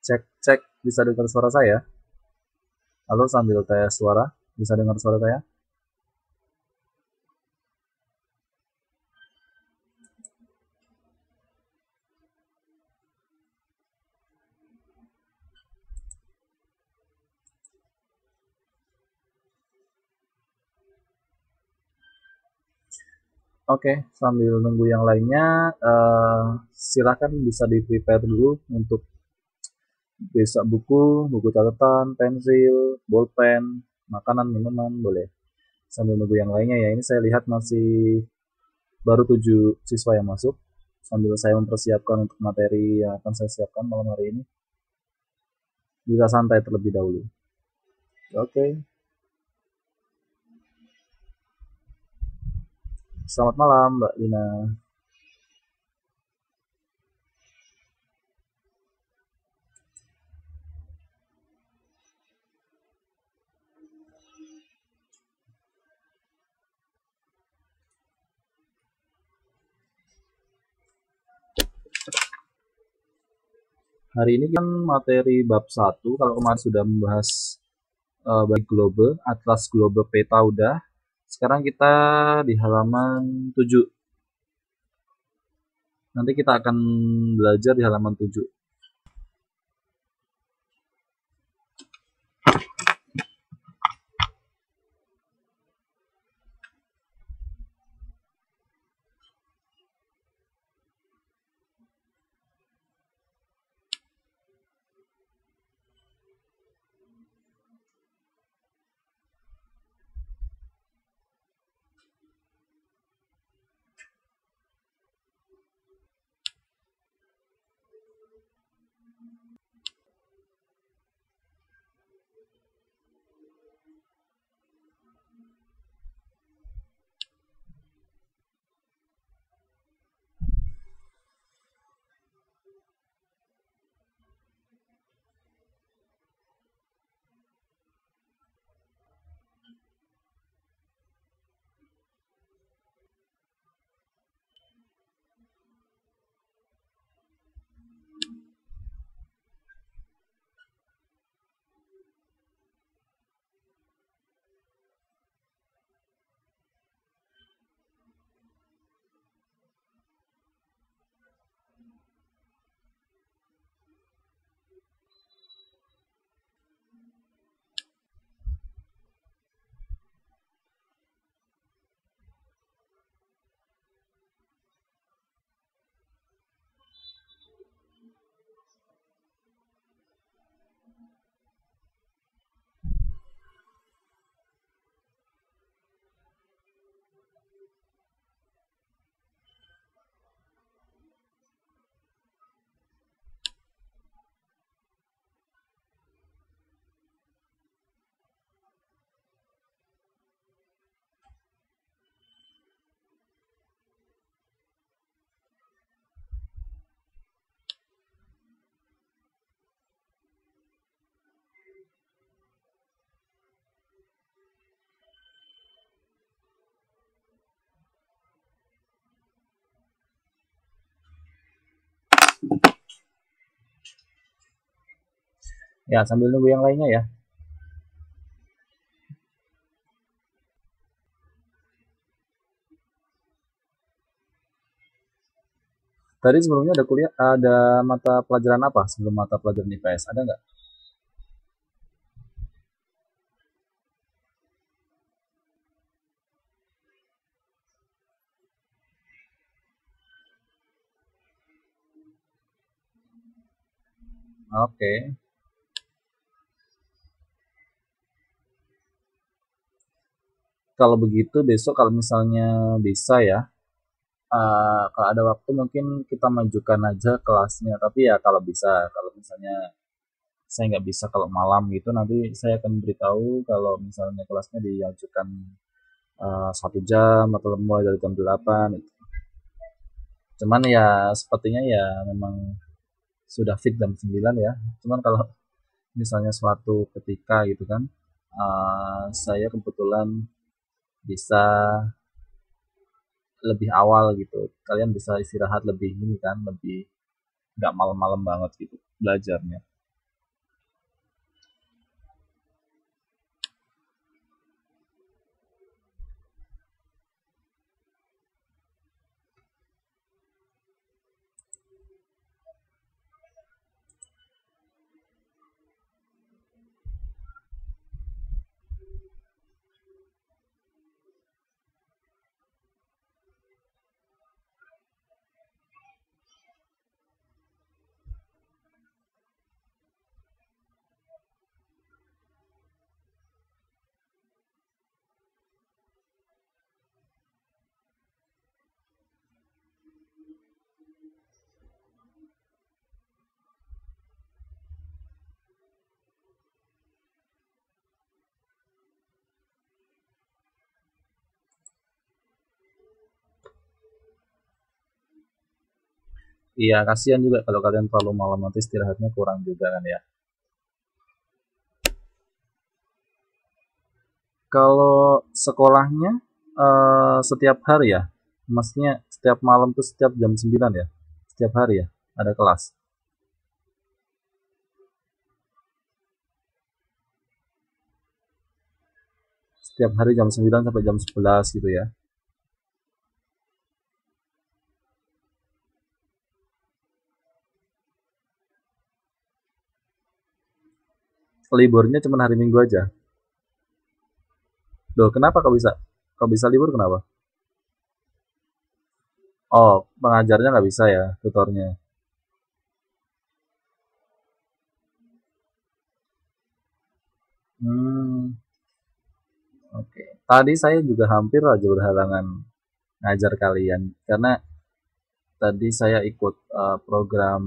Cek, cek, bisa dengar suara saya? Halo, sambil tes suara, bisa dengar suara saya? Oke, sambil nunggu yang lainnya, silakan bisa di-prepare dulu untuk besok buku catatan, pensil, bolpen, makanan, minuman, boleh. Sambil nunggu yang lainnya ya, ini saya lihat masih baru 7 siswa yang masuk. Sambil saya mempersiapkan untuk materi yang akan saya siapkan malam hari ini. Bisa santai terlebih dahulu. Oke, selamat malam Mbak Lina. Hari ini kan materi bab 1, kalau kemarin sudah membahas bagi globe, atlas globe peta udah. Sekarang kita di halaman 7. Nanti kita akan belajar di halaman 7. Ya, sambil nunggu yang lainnya ya. Tadi sebelumnya ada kuliah, ada mata pelajaran apa sebelum mata pelajaran IPS? Ada nggak? Oke. Kalau begitu besok kalau misalnya bisa ya, kalau ada waktu mungkin kita majukan aja kelasnya. Tapi ya kalau bisa, kalau misalnya saya nggak bisa kalau malam gitu, nanti saya akan beritahu kalau misalnya kelasnya diajukan 1 jam atau mulai dari jam 8 gitu. Cuman ya sepertinya ya memang sudah fit jam 9 ya. Cuman kalau misalnya suatu ketika gitu kan, saya kebetulan bisa lebih awal gitu. Kalian bisa istirahat lebih ini kan, lebih nggak malam-malam banget gitu belajarnya. Iya, kasihan juga kalau kalian terlalu malam nanti istirahatnya kurang juga kan ya. Kalau sekolahnya setiap hari ya? Maksudnya setiap malam tuh setiap jam 9 ya? Setiap hari ya? Ada kelas. Setiap hari jam 9 sampai jam 11 gitu ya. Liburnya cuma hari Minggu aja. Loh, kenapa kok bisa? Kok bisa libur kenapa? Oh, pengajarnya nggak bisa ya, tutornya. Hmm, oke. Tadi saya juga hampir aja berhalangan ngajar kalian karena tadi saya ikut program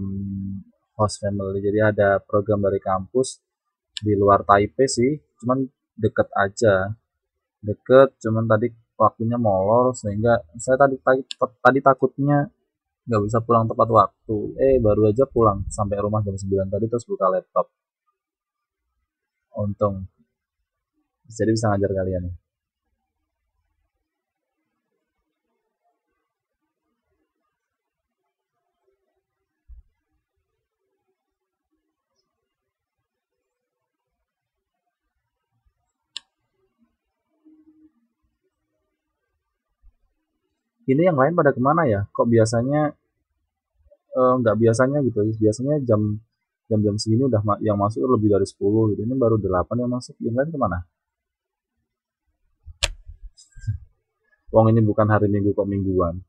host family. Jadi ada program dari kampus di luar Taipei sih, cuman deket aja, deket. Cuman tadi waktunya molor sehingga saya tadi takutnya nggak bisa pulang tepat waktu. Baru aja pulang sampai rumah jam 9 tadi terus buka laptop. Untung, jadi bisa ngajar kalian. Ini yang lain pada kemana ya? Kok biasanya nggak biasanya gitu? Biasanya jam-jam segini udah yang masuk lebih dari 10 gitu. Ini baru 8 yang masuk. Yang lain kemana? Wong ini bukan hari Minggu kok mingguan.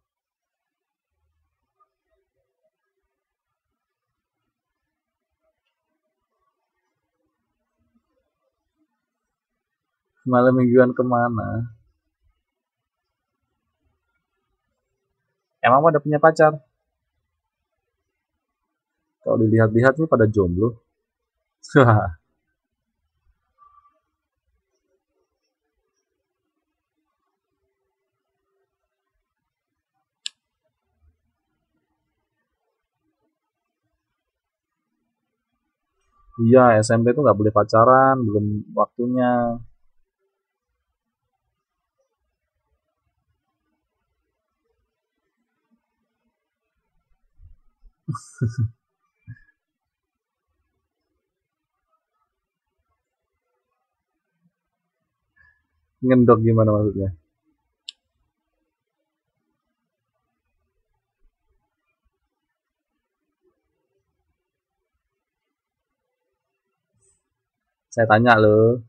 Malam mingguan kemana? Emang pada punya pacar? Kalau dilihat-lihat nih pada jomblo. Iya, SMP tuh nggak boleh pacaran, belum waktunya. Ngendok gimana maksudnya? Saya tanya loh.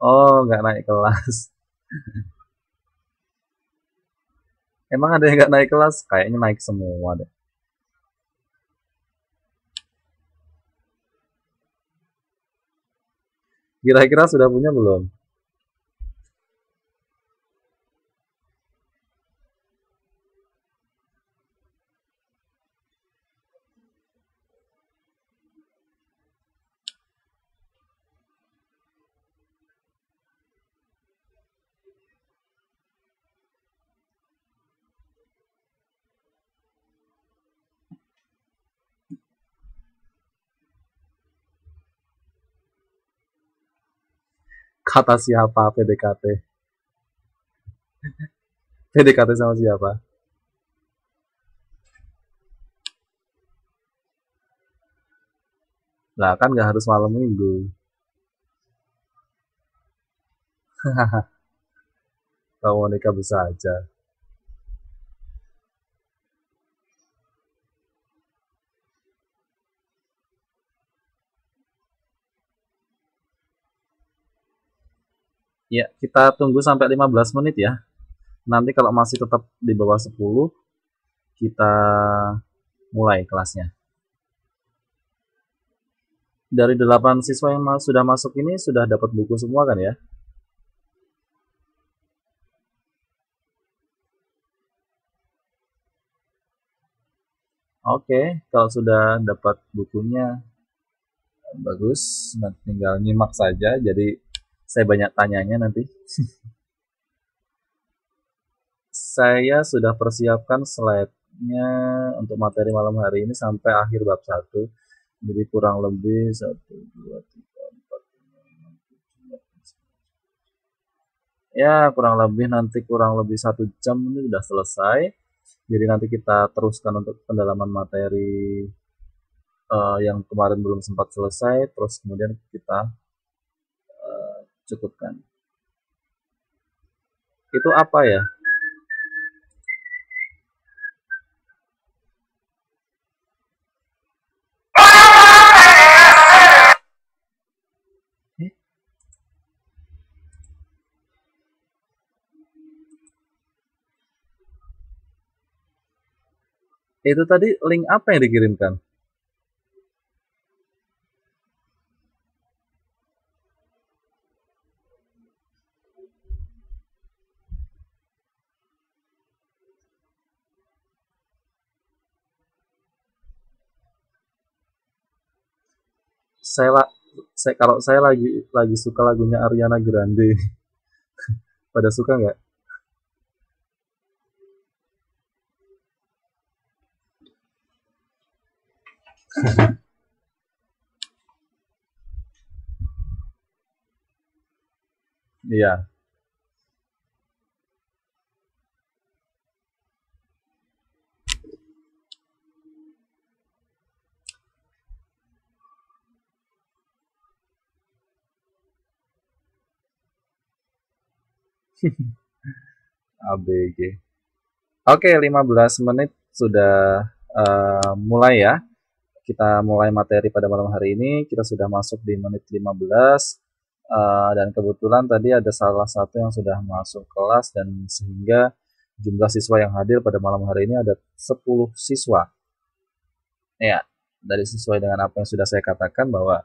Oh, nggak naik kelas. Emang ada yang nggak naik kelas? Kayaknya naik semua deh. Kira-kira sudah punya belum? Kata siapa PDKT? PDKT sama siapa? Lah kan nggak harus malam minggu. Kalau mau nikah bisa aja. Ya, kita tunggu sampai 15 menit ya. Nanti kalau masih tetap di bawah 10, kita mulai kelasnya. Dari 8 siswa yang sudah masuk ini sudah dapat buku semua kan ya? Oke, kalau sudah dapat bukunya bagus, nanti tinggal nyimak saja. Jadi saya banyak tanyanya nanti. Saya sudah persiapkan slide-nya untuk materi malam hari ini sampai akhir bab 1. Jadi kurang lebih 1, 2, 3, 4, 5, 6, 7, 8, 9. Ya, kurang lebih 1 jam ini sudah selesai. Jadi nanti kita teruskan untuk pendalaman materi yang kemarin belum sempat selesai, terus kemudian kita cukupkan. Itu apa ya? Itu tadi link apa yang dikirimkan? Kalau saya lagi suka lagunya Ariana Grande. Pada suka nggak? Iya. ABG. Oke, 15 menit sudah mulai ya. Kita mulai materi pada malam hari ini. Kita sudah masuk di menit 15. Dan kebetulan tadi ada salah satu yang sudah masuk kelas dan sehingga jumlah siswa yang hadir pada malam hari ini ada 10 siswa. Ya, dari sesuai dengan apa yang sudah saya katakan bahwa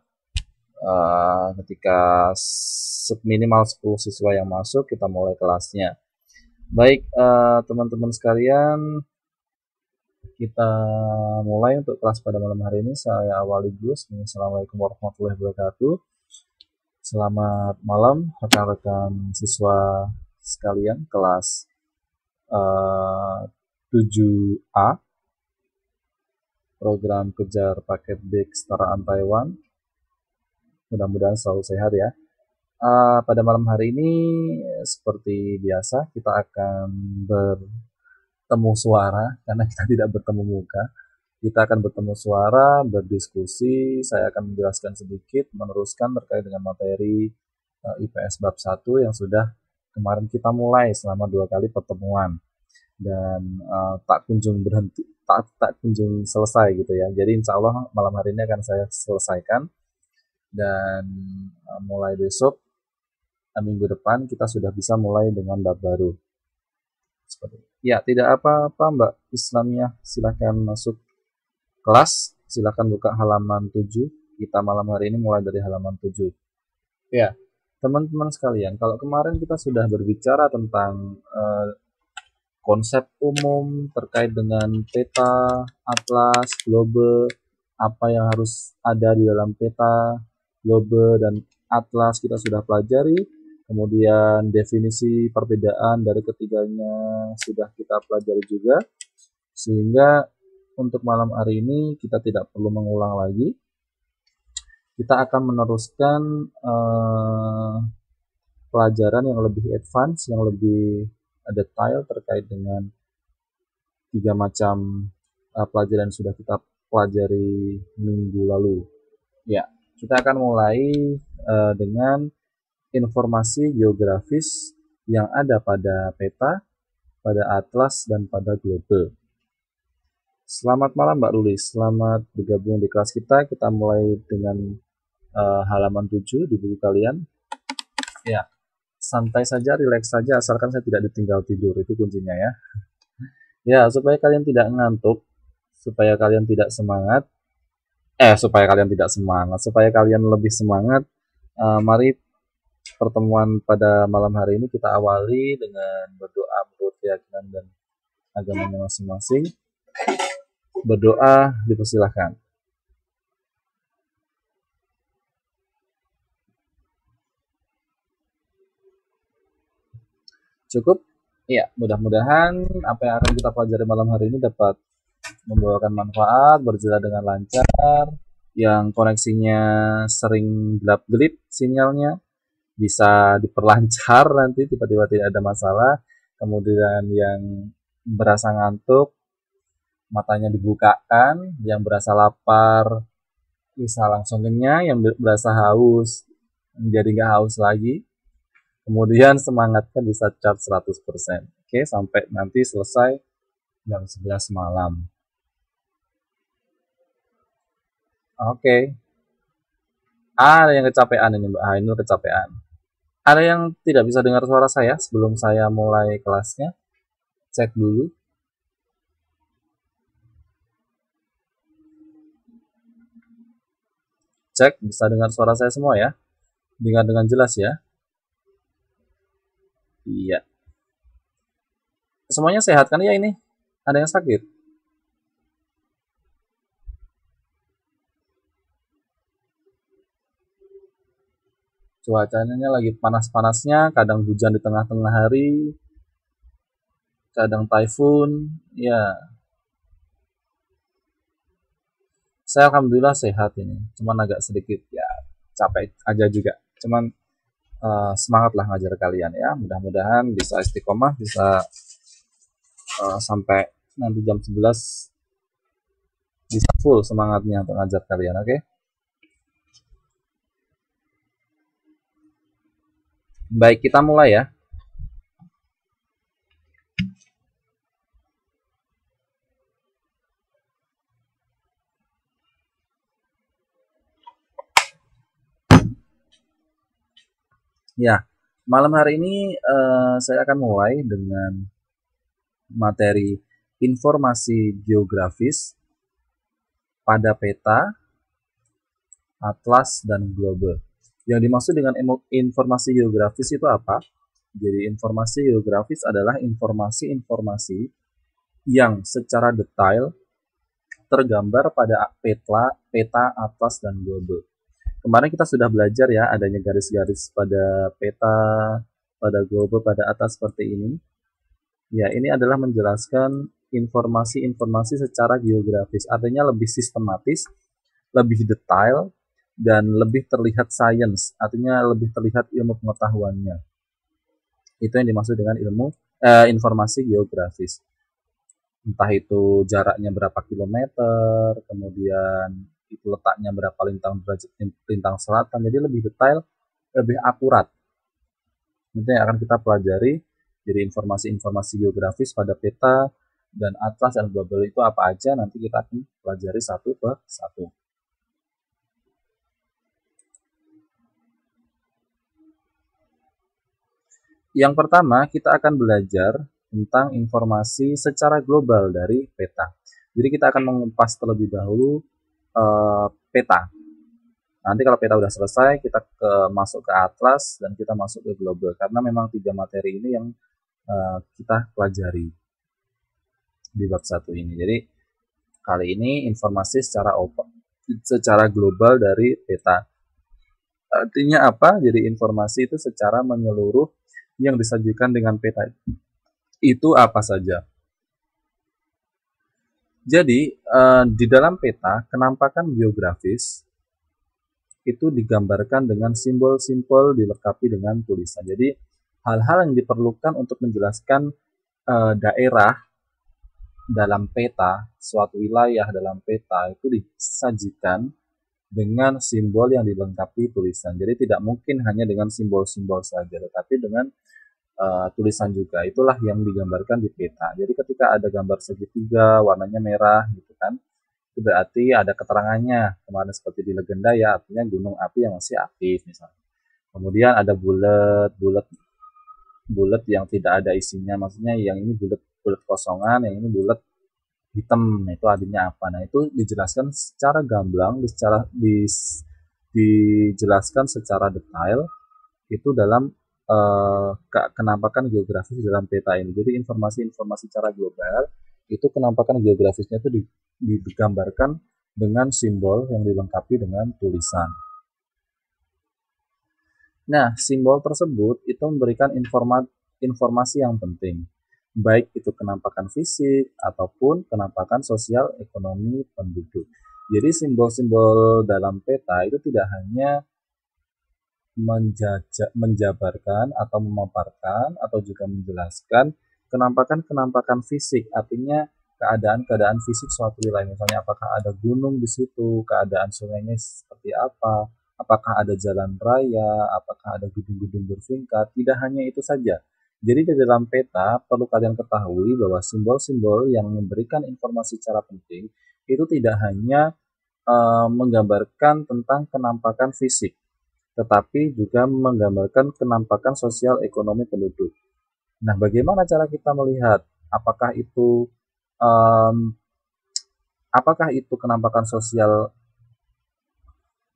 ketika minimal 10 siswa yang masuk, kita mulai kelasnya. Baik, teman-teman sekalian, kita mulai untuk kelas pada malam hari ini. Saya awali dulu. Assalamualaikum warahmatullahi wabarakatuh. Selamat malam rekan-rekan siswa sekalian kelas 7A program kejar paket B kesetaraan Taiwan. Mudah-mudahan selalu sehat ya. Pada malam hari ini seperti biasa kita akan bertemu suara karena kita tidak bertemu muka. Kita akan bertemu suara, berdiskusi, saya akan menjelaskan sedikit, meneruskan terkait dengan materi IPS bab 1 yang sudah kemarin kita mulai selama 2 kali pertemuan dan tak kunjung berhenti, tak kunjung selesai gitu ya. Jadi insya Allah malam hari ini akan saya selesaikan dan mulai besok minggu depan kita sudah bisa mulai dengan bab baru. Ya, tidak apa-apa Mbak Islamiyah, silahkan masuk kelas, silakan buka halaman 7. Kita malam hari ini mulai dari halaman 7. Ya, teman-teman sekalian, kalau kemarin kita sudah berbicara tentang konsep umum terkait dengan peta, atlas, globe, apa yang harus ada di dalam peta, globe, dan atlas kita sudah pelajari. Kemudian definisi perbedaan dari ketiganya sudah kita pelajari juga. Sehingga untuk malam hari ini kita tidak perlu mengulang lagi. Kita akan meneruskan pelajaran yang lebih advance, yang lebih detail terkait dengan 3 macam pelajaran yang sudah kita pelajari minggu lalu. Ya, kita akan mulai dengan informasi geografis yang ada pada peta, pada atlas, dan pada globe. Selamat malam Mbak Luli, selamat bergabung di kelas kita. Kita mulai dengan halaman 7 di buku kalian. Ya, santai saja, rileks saja, asalkan saya tidak ditinggal tidur, itu kuncinya ya. Ya, supaya kalian tidak ngantuk, supaya kalian tidak semangat, supaya kalian lebih semangat, mari pertemuan pada malam hari ini kita awali dengan berdoa menurut keyakinan dan agamanya masing-masing. Berdoa dipersilahkan. Cukup? Iya, mudah-mudahan apa yang akan kita pelajari malam hari ini dapat membawakan manfaat, berjalan dengan lancar, yang koneksinya sering gelap-gelip sinyalnya bisa diperlancar nanti tiba-tiba tidak ada masalah. Kemudian yang berasa ngantuk matanya dibukakan, yang berasa lapar bisa langsung kenyang, yang berasa haus menjadi nggak haus lagi. Kemudian semangatnya bisa charge 100%. Oke, sampai nanti selesai jam 11 malam. Oke. Ada yang kecapean ini Mbak Ainul, kecapean. Ada yang tidak bisa dengar suara saya sebelum saya mulai kelasnya? Cek dulu. Cek, bisa dengar suara saya semua ya? Dengar dengan jelas ya? Iya. Semuanya sehat kan ya ini? Ada yang sakit? Cuacanya lagi panas-panasnya, kadang hujan di tengah-tengah hari, kadang typhoon. Ya, saya alhamdulillah sehat ini. Cuman agak sedikit ya capek aja juga. Cuman semangat lah ngajar kalian ya. Mudah-mudahan bisa istiqomah, bisa sampai nanti jam 11 bisa full semangatnya untuk ngajar kalian, oke? Baik, kita mulai ya. Ya, malam hari ini saya akan mulai dengan materi informasi geografis pada peta, atlas, dan global. Yang dimaksud dengan informasi geografis itu apa? Jadi informasi geografis adalah informasi-informasi yang secara detail tergambar pada peta, atlas, dan global. Kemarin kita sudah belajar ya adanya garis-garis pada peta, pada global, pada atas seperti ini. Ya, ini adalah menjelaskan informasi-informasi secara geografis, artinya lebih sistematis, lebih detail, dan lebih terlihat sains, artinya lebih terlihat ilmu pengetahuannya. Itu yang dimaksud dengan informasi geografis. Entah itu jaraknya berapa kilometer, kemudian itu letaknya berapa lintang selatan, jadi lebih detail, lebih akurat. Itu yang akan kita pelajari. Jadi informasi-informasi geografis pada peta dan atlas dan global itu apa aja, nanti kita akan pelajari satu per satu. Yang pertama, kita akan belajar tentang informasi secara global dari peta. Jadi kita akan mengupas terlebih dahulu peta. Nanti kalau peta udah selesai, kita masuk ke atlas dan kita masuk ke global. Karena memang 3 materi ini yang kita pelajari di bab 1 ini. Jadi kali ini informasi secara global dari peta. Artinya apa? Jadi informasi itu secara menyeluruh yang disajikan dengan peta itu apa saja. Jadi di dalam peta, kenampakan geografis itu digambarkan dengan simbol-simbol dilengkapi dengan tulisan. Jadi hal-hal yang diperlukan untuk menjelaskan daerah dalam peta, suatu wilayah dalam peta itu disajikan dengan simbol yang dilengkapi tulisan. Jadi tidak mungkin hanya dengan simbol-simbol saja, tetapi dengan tulisan juga. Itulah yang digambarkan di peta. Jadi ketika ada gambar segitiga warnanya merah gitu kan, itu berarti ada keterangannya. Kemarin seperti di legenda ya, artinya gunung api yang masih aktif misalnya. Kemudian ada bulat yang tidak ada isinya, maksudnya yang ini bulat kosongan, yang ini bulat hitam. Nah, itu artinya apa? Nah, itu dijelaskan secara gamblang, dijelaskan secara detail itu dalam kenampakan geografis dalam peta ini. Jadi informasi-informasi secara global itu kenampakan geografisnya itu digambarkan dengan simbol yang dilengkapi dengan tulisan. Nah, simbol tersebut itu memberikan informasi yang penting. baik itu kenampakan fisik ataupun kenampakan sosial ekonomi penduduk. Jadi simbol-simbol dalam peta itu tidak hanya menjabarkan atau memaparkan atau juga menjelaskan kenampakan-kenampakan fisik, artinya keadaan-keadaan fisik suatu wilayah, misalnya apakah ada gunung di situ, keadaan sungainya seperti apa, apakah ada jalan raya, apakah ada gedung-gedung bertingkat, tidak hanya itu saja. Jadi di dalam peta perlu kalian ketahui bahwa simbol-simbol yang memberikan informasi secara penting itu tidak hanya menggambarkan tentang kenampakan fisik, tetapi juga menggambarkan kenampakan sosial ekonomi penduduk. Nah, bagaimana cara kita melihat apakah itu um, kenampakan sosial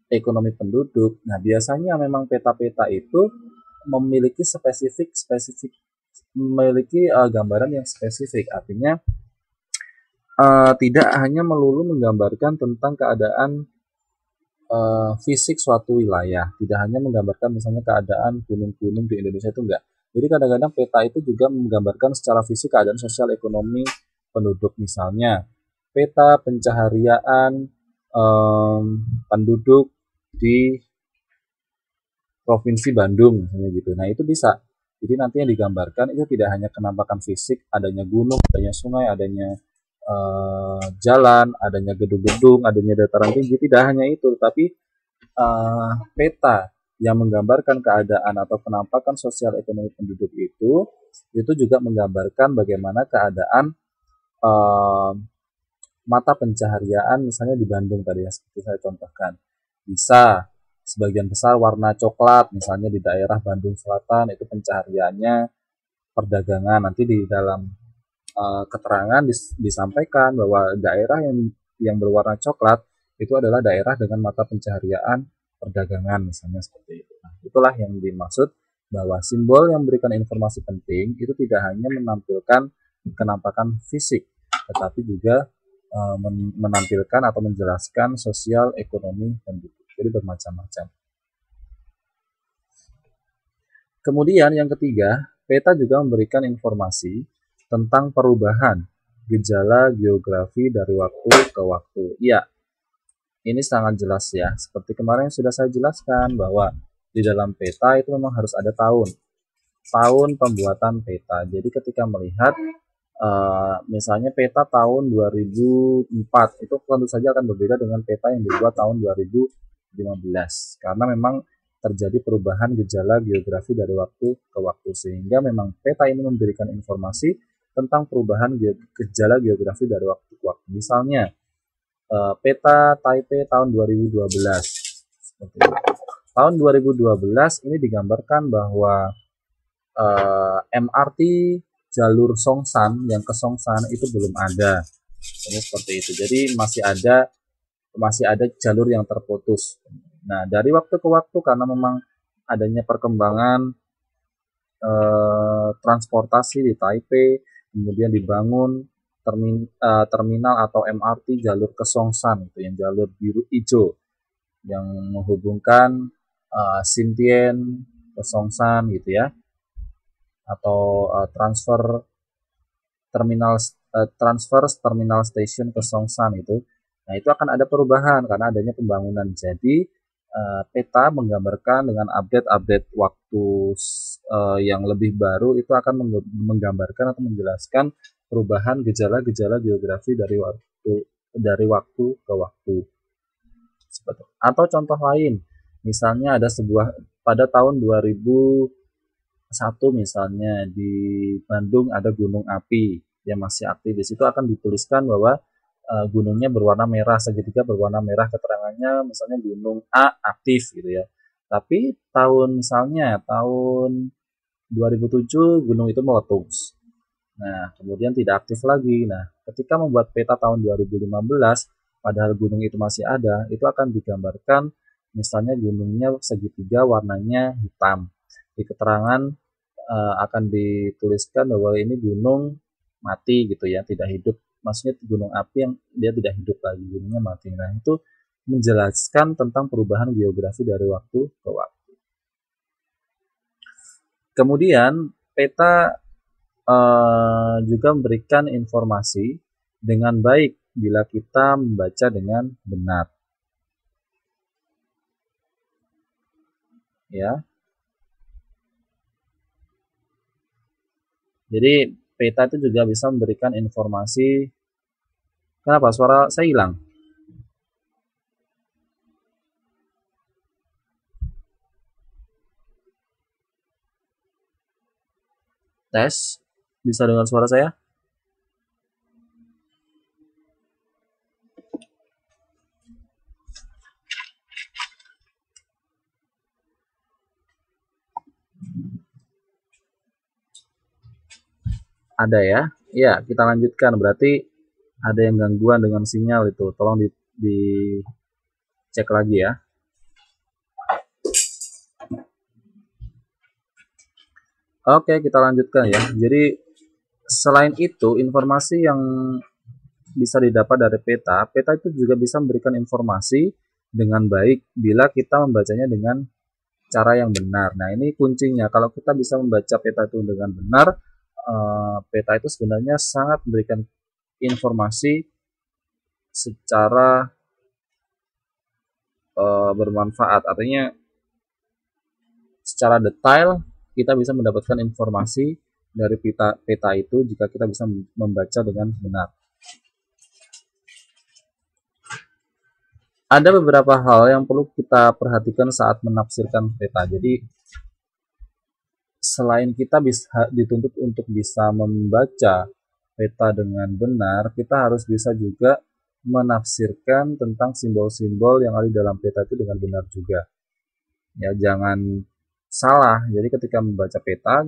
ekonomi penduduk? Nah, biasanya memang peta-peta itu memiliki memiliki gambaran yang spesifik. Artinya tidak hanya melulu menggambarkan tentang keadaan fisik suatu wilayah, tidak hanya menggambarkan misalnya keadaan gunung-gunung di Indonesia itu enggak. Jadi kadang-kadang peta itu juga menggambarkan secara fisik keadaan sosial ekonomi penduduk, misalnya peta pencaharian penduduk di Provinsi Bandung misalnya gitu. Nah, itu bisa. Jadi nanti yang digambarkan itu tidak hanya kenampakan fisik, adanya gunung, adanya sungai, adanya jalan, adanya gedung-gedung, adanya dataran tinggi, tidak hanya itu, tapi peta yang menggambarkan keadaan atau penampakan sosial ekonomi penduduk itu juga menggambarkan bagaimana keadaan mata pencaharian misalnya di Bandung tadi ya, seperti saya contohkan. Bisa sebagian besar warna coklat misalnya di daerah Bandung Selatan, itu pencahariannya perdagangan. Nanti di dalam keterangan disampaikan bahwa daerah yang berwarna coklat itu adalah daerah dengan mata pencaharian perdagangan misalnya, seperti itu. Nah, itulah yang dimaksud bahwa simbol yang memberikan informasi penting itu tidak hanya menampilkan kenampakan fisik, tetapi juga menampilkan atau menjelaskan sosial ekonomi penduduk. Jadi bermacam-macam. Kemudian yang ketiga, peta juga memberikan informasi tentang perubahan gejala geografi dari waktu ke waktu. Iya, ini sangat jelas ya. Seperti kemarin sudah saya jelaskan bahwa di dalam peta itu memang harus ada tahun pembuatan peta. Jadi ketika melihat misalnya peta tahun 2004 itu tentu saja akan berbeda dengan peta yang dibuat tahun 2015, karena memang terjadi perubahan gejala geografi dari waktu ke waktu, sehingga memang peta ini memberikan informasi tentang perubahan gejala geografi dari waktu ke waktu. Misalnya peta Taipei tahun 2012 seperti itu. Tahun 2012 ini digambarkan bahwa MRT jalur Songsan yang ke Songsan itu belum ada. Ini seperti itu. Jadi masih ada jalur yang terputus. Nah, dari waktu ke waktu karena memang adanya perkembangan transportasi di Taipei, kemudian dibangun terminal atau MRT jalur ke Songsan itu yang jalur biru hijau yang menghubungkan Xindian ke Songsan gitu ya, atau terminal station ke Songsan itu. Nah, itu akan ada perubahan karena adanya pembangunan. Jadi peta menggambarkan dengan update waktu yang lebih baru itu akan menggambarkan atau menjelaskan perubahan gejala-gejala geografi dari waktu ke waktu. Atau contoh lain, misalnya ada pada tahun 2001 misalnya di Bandung ada gunung api yang masih aktif. Di situ akan dituliskan bahwa gunungnya berwarna merah, segitiga berwarna merah, keterangannya misalnya gunung A aktif gitu ya. Tapi misalnya tahun 2007 gunung itu meletus. Nah, kemudian tidak aktif lagi. Nah, ketika membuat peta tahun 2015, padahal gunung itu masih ada, itu akan digambarkan misalnya gunungnya segitiga warnanya hitam. Di keterangan akan dituliskan bahwa ini gunung mati gitu ya, tidak hidup. Maksudnya gunung api yang dia tidak hidup lagi, gunungnya mati. Nah, itu menjelaskan tentang perubahan geografi dari waktu ke waktu. Kemudian peta juga memberikan informasi dengan baik bila kita membaca dengan benar. Ya. Jadi peta itu juga bisa memberikan informasi. Kenapa suara saya hilang? Tes, bisa dengar suara saya? Ada ya? Ya, kita lanjutkan. Berarti ada yang gangguan dengan sinyal itu. Tolong dicek lagi ya. Oke, kita lanjutkan ya. Jadi selain itu, informasi yang bisa didapat dari peta, peta itu juga bisa memberikan informasi dengan baik bila kita membacanya dengan cara yang benar. Nah, ini kuncinya. Kalau kita bisa membaca peta itu dengan benar, peta itu sebenarnya sangat memberikan informasi secara bermanfaat. Artinya secara detail kita bisa mendapatkan informasi dari peta itu jika kita bisa membaca dengan benar. Ada beberapa hal yang perlu kita perhatikan saat menafsirkan peta. Jadi selain kita bisa dituntut untuk bisa membaca peta dengan benar, kita harus bisa juga menafsirkan tentang simbol-simbol yang ada di dalam peta itu dengan benar juga. Ya, jangan salah. Jadi ketika membaca peta,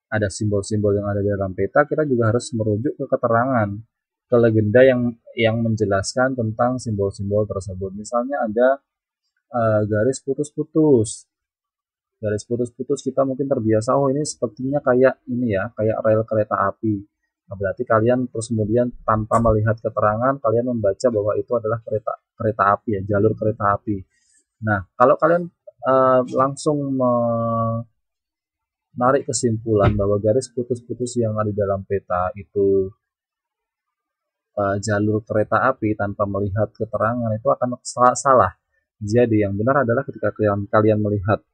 ada simbol-simbol yang ada di dalam peta, kita juga harus merujuk ke keterangan, ke legenda yang menjelaskan tentang simbol-simbol tersebut. Misalnya ada garis putus-putus. Garis putus-putus kita mungkin terbiasa, oh ini sepertinya kayak ini ya, kayak rel kereta api. Nah, berarti kalian terus kemudian tanpa melihat keterangan, kalian membaca bahwa itu adalah kereta api ya, jalur kereta api. Nah, kalau kalian langsung menarik kesimpulan bahwa garis putus-putus yang ada di dalam peta itu jalur kereta api tanpa melihat keterangan, itu akan salah. Jadi yang benar adalah ketika kalian melihat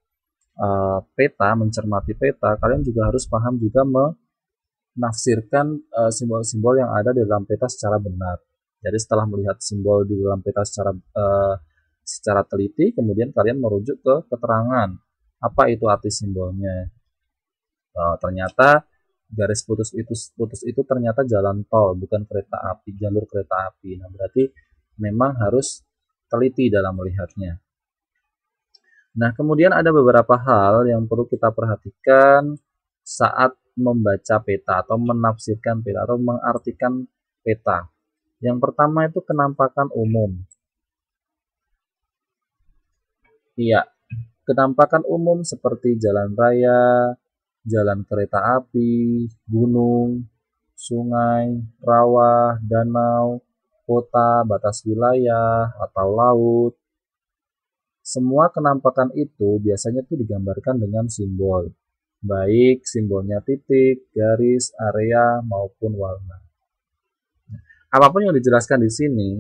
peta, mencermati peta, kalian juga harus paham juga menafsirkan simbol-simbol yang ada di dalam peta secara benar. Jadi setelah melihat simbol di dalam peta secara teliti, kemudian kalian merujuk ke keterangan apa itu arti simbolnya. Ternyata garis putus itu ternyata jalan tol, bukan kereta api, jalur kereta api. Nah, berarti memang harus teliti dalam melihatnya. Nah, kemudian ada beberapa hal yang perlu kita perhatikan saat membaca peta atau menafsirkan peta atau mengartikan peta. Yang pertama itu kenampakan umum. Iya, kenampakan umum seperti jalan raya, jalan kereta api, gunung, sungai, rawa, danau, kota, batas wilayah, atau laut. Semua kenampakan itu biasanya tuh digambarkan dengan simbol, baik simbolnya titik, garis, area, maupun warna. Apapun yang dijelaskan di sini,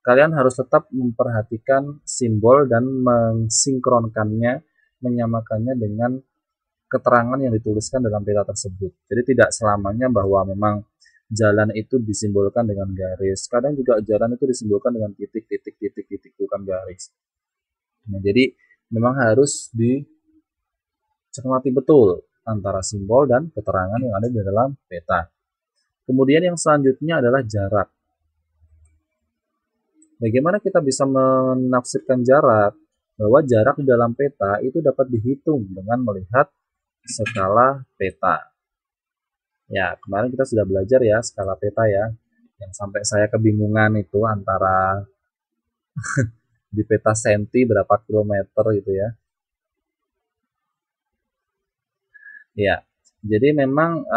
kalian harus tetap memperhatikan simbol dan mensinkronkannya, menyamakannya dengan keterangan yang dituliskan dalam peta tersebut. Jadi tidak selamanya bahwa memang jalan itu disimbolkan dengan garis. Kadang juga jalan itu disimbolkan dengan titik, titik, titik, titik, bukan garis. Nah, jadi memang harus dicermati betul antara simbol dan keterangan yang ada di dalam peta. Kemudian yang selanjutnya adalah jarak. Bagaimana kita bisa menafsirkan jarak? Bahwa jarak di dalam peta itu dapat dihitung dengan melihat skala peta. Ya, kemarin kita sudah belajar ya skala peta ya. Yang sampai saya kebingungan itu antara di peta senti berapa kilometer gitu ya. Ya, jadi memang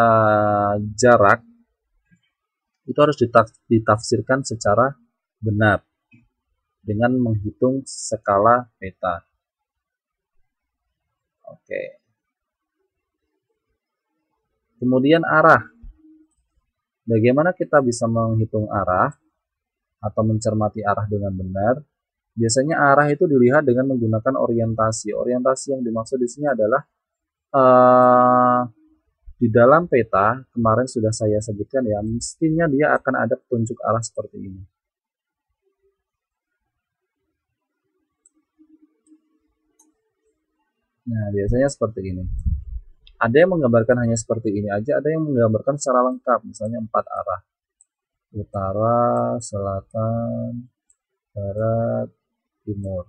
jarak itu harus ditafsirkan secara benar dengan menghitung skala peta. Oke. Kemudian arah. Bagaimana kita bisa menghitung arah atau mencermati arah dengan benar? Biasanya arah itu dilihat dengan menggunakan orientasi. Orientasi yang dimaksud di sini adalah eh, di dalam peta kemarin sudah saya sebutkan ya, mestinya dia akan ada petunjuk arah seperti ini. Nah, biasanya seperti ini. Ada yang menggambarkan hanya seperti ini aja, ada yang menggambarkan secara lengkap, misalnya 4 arah. Utara, selatan, barat, timur.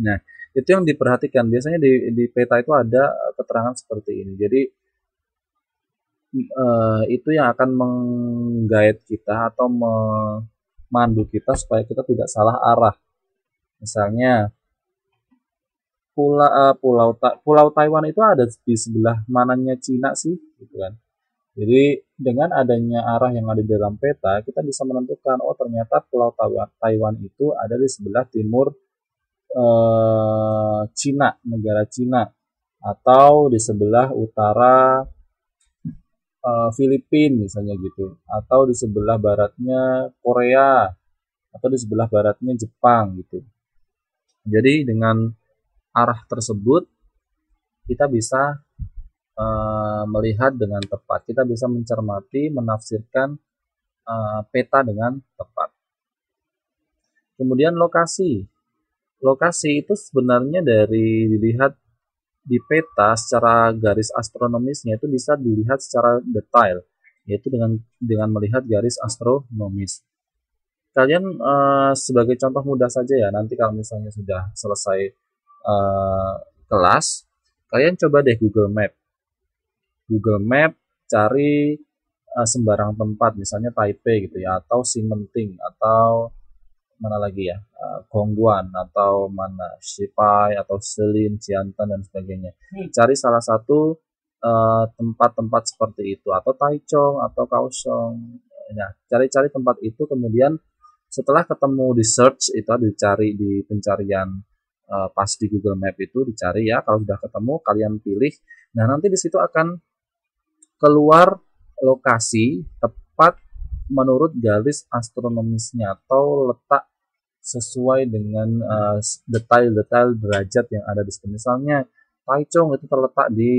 Nah, itu yang diperhatikan. Biasanya di peta itu ada keterangan seperti ini. Jadi itu yang akan menggait kita atau memandu kita supaya kita tidak salah arah. Misalnya Pulau Taiwan itu ada di sebelah mananya Cina sih, gitu kan. Jadi dengan adanya arah yang ada di dalam peta, kita bisa menentukan, oh ternyata Pulau Taiwan itu ada di sebelah timur Cina, negara Cina, atau di sebelah utara Filipina misalnya gitu, atau di sebelah baratnya Korea, atau di sebelah baratnya Jepang gitu. Jadi dengan arah tersebut kita bisa melihat dengan tepat, kita bisa mencermati, menafsirkan peta dengan tepat. Kemudian lokasi. Lokasi itu sebenarnya dari dilihat di peta secara garis astronomisnya itu bisa dilihat secara detail, yaitu dengan melihat garis astronomis. Kalian sebagai contoh mudah saja ya, nanti kalau misalnya sudah selesai kelas, kalian coba deh Google Map. Google Map cari sembarang tempat, misalnya Taipei gitu ya, atau Ximenting, atau mana lagi ya, Gongguan, atau mana Shipai, atau Shilin, Jiantan, dan sebagainya. Cari salah satu tempat-tempat seperti itu, atau Taichung, atau Kaohsiung. Nah, cari-cari tempat itu, kemudian setelah ketemu di search itu, dicari di pencarian pas di Google Map itu dicari ya, kalau sudah ketemu kalian pilih. Nah, nanti di situ akan keluar lokasi tepat menurut garis astronomisnya atau letak sesuai dengan detail-detail derajat yang ada di situ. Misalnya Taichung itu terletak di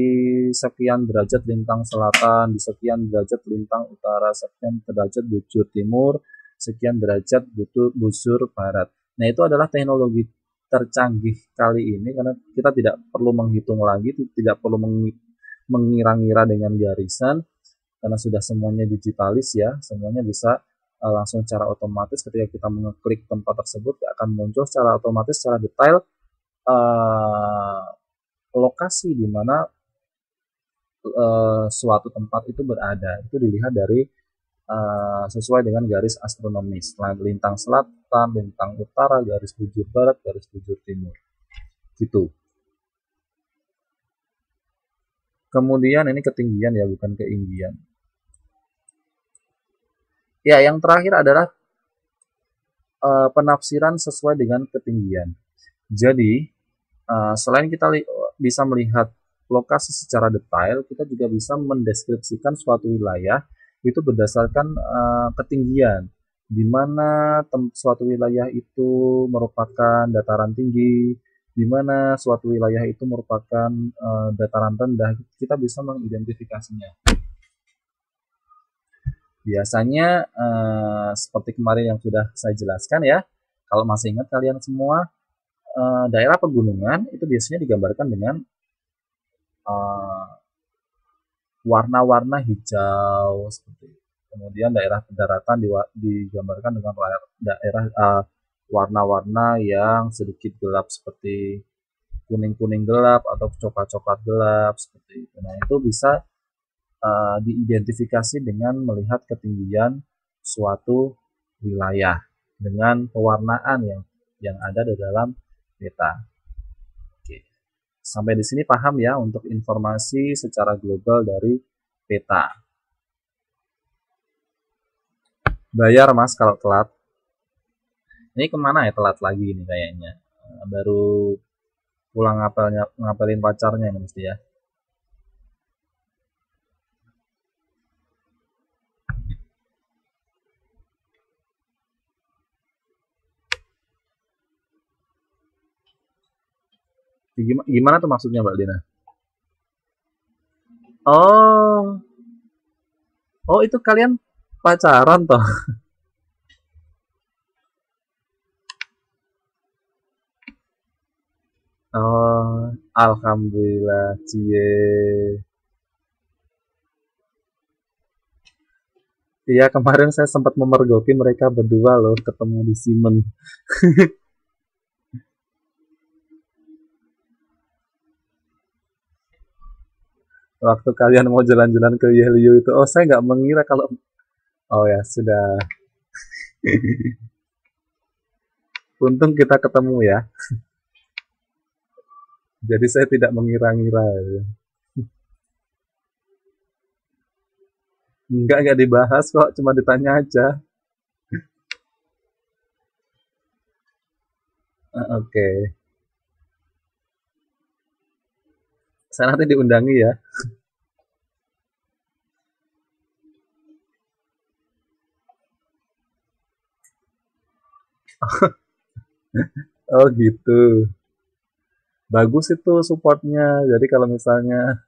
sekian derajat lintang selatan, di sekian derajat lintang utara, sekian derajat bujur timur, sekian derajat busur barat. Nah, itu adalah teknologi tercanggih kali ini karena kita tidak perlu menghitung lagi, tidak perlu mengira-ngira dengan garisan karena sudah semuanya digitalis ya, semuanya bisa langsung secara otomatis ketika kita mengeklik tempat tersebut akan muncul secara otomatis secara detail lokasi di mana suatu tempat itu berada. Itu dilihat dari sesuai dengan garis astronomis, lintang selatan, lintang utara, garis bujur barat, garis bujur timur, gitu. Kemudian ini ketinggian ya, bukan keinggian. Ya, yang terakhir adalah penafsiran sesuai dengan ketinggian. Jadi, selain kita bisa melihat lokasi secara detail, kita juga bisa mendeskripsikan suatu wilayah itu berdasarkan ketinggian, di mana suatu wilayah itu merupakan dataran tinggi, di mana suatu wilayah itu merupakan dataran rendah. Kita bisa mengidentifikasinya. Biasanya seperti kemarin yang sudah saya jelaskan ya, kalau masih ingat kalian semua, daerah pegunungan itu biasanya digambarkan dengan warna-warna hijau seperti itu. Kemudian daerah pendaratan digambarkan dengan daerah warna-warna yang sedikit gelap seperti kuning-kuning gelap atau coklat-coklat gelap seperti itu. Nah, itu bisa diidentifikasi dengan melihat ketinggian suatu wilayah dengan pewarnaan yang ada di dalam peta. Oke. Sampai di sini paham ya untuk informasi secara global dari peta. Bayar Mas kalau telat. Ini kemana ya telat lagi ini kayaknya. Baru pulang ngapelin pacarnya ini mesti ya. Gimana tuh maksudnya Mbak Dina? Oh, oh itu kalian pacaran toh? Oh, alhamdulillah, cie. Iya kemarin saya sempat memergoki mereka berdua loh ketemu di Simen. Waktu kalian mau jalan-jalan ke Yelio itu, oh saya nggak mengira kalau, oh ya sudah. Untung kita ketemu ya. Jadi saya tidak mengira-ngira. Enggak dibahas kok, cuma ditanya aja. Oke, okay. Saya nanti diundangi ya. Oh gitu. Bagus itu supportnya. Jadi kalau misalnya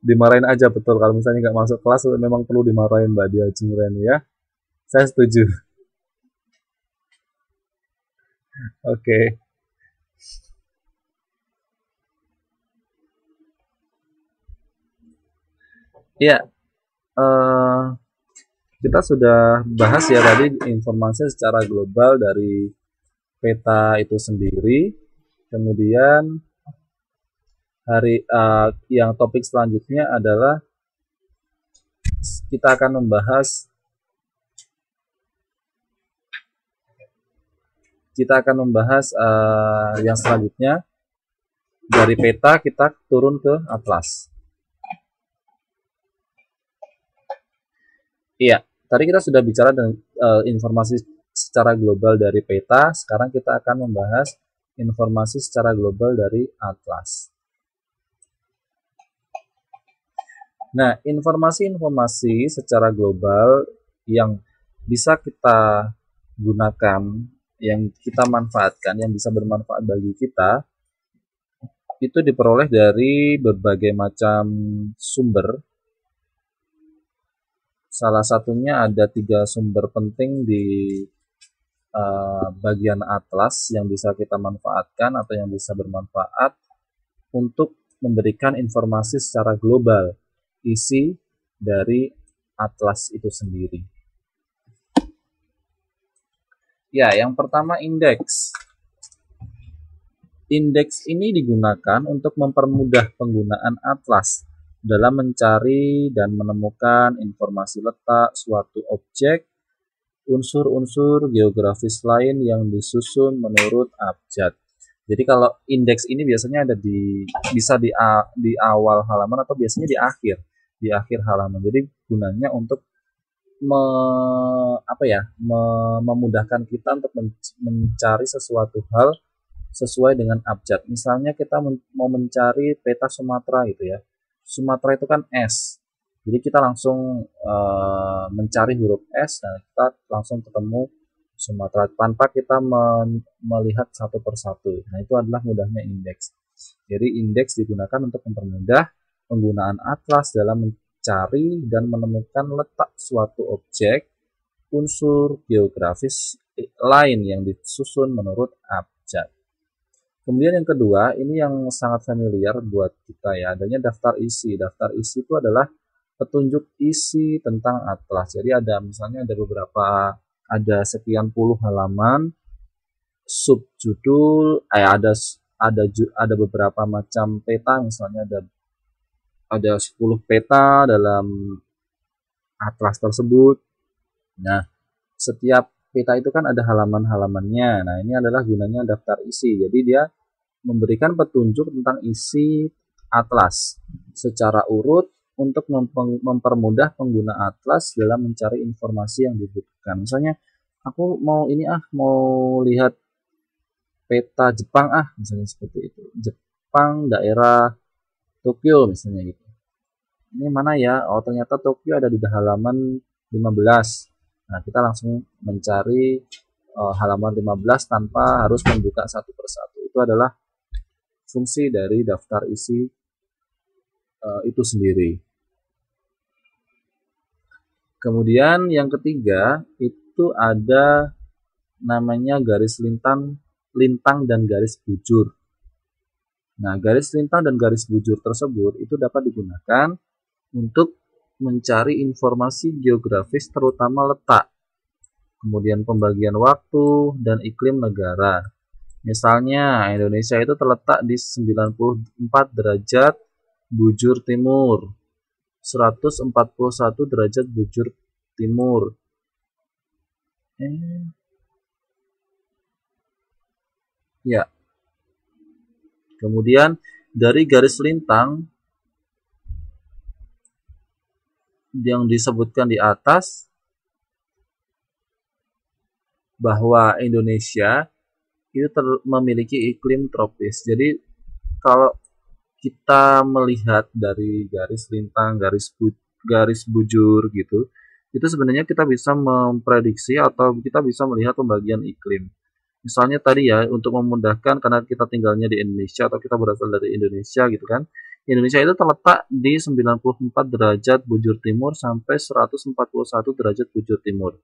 dimarahin aja betul. Kalau misalnya nggak masuk kelas memang perlu dimarahin Mbak Dia Jumreni ya. Saya setuju. Oke. Okay. Ya, kita sudah bahas ya tadi informasi secara global dari peta itu sendiri. Kemudian yang topik selanjutnya adalah kita akan membahas yang selanjutnya dari peta kita turun ke atlas. Iya, tadi kita sudah bicara dengan informasi secara global dari peta, sekarang kita akan membahas informasi secara global dari atlas. Nah, informasi-informasi secara global yang bisa kita gunakan, yang kita manfaatkan, yang bisa bermanfaat bagi kita, itu diperoleh dari berbagai macam sumber. Salah satunya ada 3 sumber penting di bagian atlas yang bisa kita manfaatkan atau yang bisa bermanfaat untuk memberikan informasi secara global isi dari atlas itu sendiri. Ya, yang pertama indeks. Indeks ini digunakan untuk mempermudah penggunaan atlas dalam mencari dan menemukan informasi letak suatu objek, unsur-unsur geografis lain yang disusun menurut abjad. Jadi kalau indeks ini biasanya ada bisa di awal halaman atau biasanya di akhir halaman. Jadi gunanya untuk memudahkan kita untuk mencari sesuatu hal sesuai dengan abjad. Misalnya kita mau mencari peta Sumatera gitu ya. Sumatera itu kan S. Jadi kita langsung mencari huruf S dan kita langsung ketemu Sumatera tanpa kita melihat satu persatu. Nah, itu adalah mudahnya indeks. Jadi indeks digunakan untuk mempermudah penggunaan atlas dalam mencari dan menemukan letak suatu objek, unsur geografis lain yang disusun menurut abjad. Kemudian yang kedua, ini yang sangat familiar buat kita ya, adanya daftar isi. Daftar isi itu adalah petunjuk isi tentang atlas. Jadi misalnya ada sekian puluh halaman, subjudul, ada beberapa macam peta, misalnya ada 10 peta dalam atlas tersebut. Nah, setiap peta itu kan ada halaman-halamannya. Nah, ini adalah gunanya daftar isi. Jadi dia memberikan petunjuk tentang isi atlas secara urut untuk mempermudah pengguna atlas dalam mencari informasi yang dibutuhkan. Misalnya, aku mau lihat peta Jepang misalnya seperti itu. Jepang daerah Tokyo misalnya gitu. Ini mana ya? Oh, ternyata Tokyo ada di halaman 15. Nah, kita langsung mencari halaman 15 tanpa harus membuka satu persatu. Itu adalah fungsi dari daftar isi itu sendiri. Kemudian yang ketiga itu ada namanya garis lintang dan garis bujur. Nah, garis lintang dan garis bujur tersebut itu dapat digunakan untuk mencari informasi geografis terutama letak, kemudian pembagian waktu dan iklim negara. Misalnya Indonesia itu terletak di 94 derajat bujur timur, 141 derajat bujur timur. Ya. Kemudian dari garis lintang yang disebutkan di atas bahwa Indonesia itu memiliki iklim tropis. Jadi kalau kita melihat dari garis lintang, garis bujur gitu, itu sebenarnya kita bisa memprediksi atau kita bisa melihat pembagian iklim. Misalnya tadi ya, untuk memudahkan karena kita tinggalnya di Indonesia atau kita berasal dari Indonesia gitu kan. Indonesia itu terletak di 94 derajat bujur timur sampai 141 derajat bujur timur.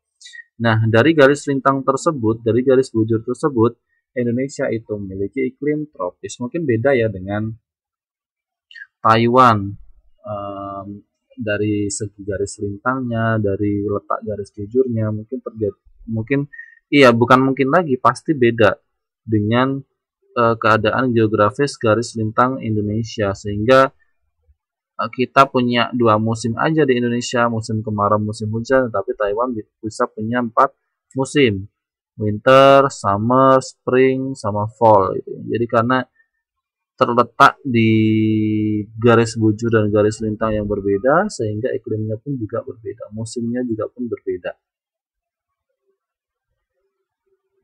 Nah, dari garis lintang tersebut, dari garis bujur tersebut, Indonesia itu memiliki iklim tropis. Mungkin beda ya dengan Taiwan. Dari segi garis lintangnya, dari letak garis bujurnya, bukan mungkin lagi, pasti beda dengan keadaan geografis garis lintang Indonesia, sehingga kita punya 2 musim aja di Indonesia, musim kemarau, musim hujan, tapi Taiwan bisa punya 4 musim, winter, summer, spring, sama fall gitu. Jadi karena terletak di garis bujur dan garis lintang yang berbeda, sehingga iklimnya pun juga berbeda, musimnya juga pun berbeda.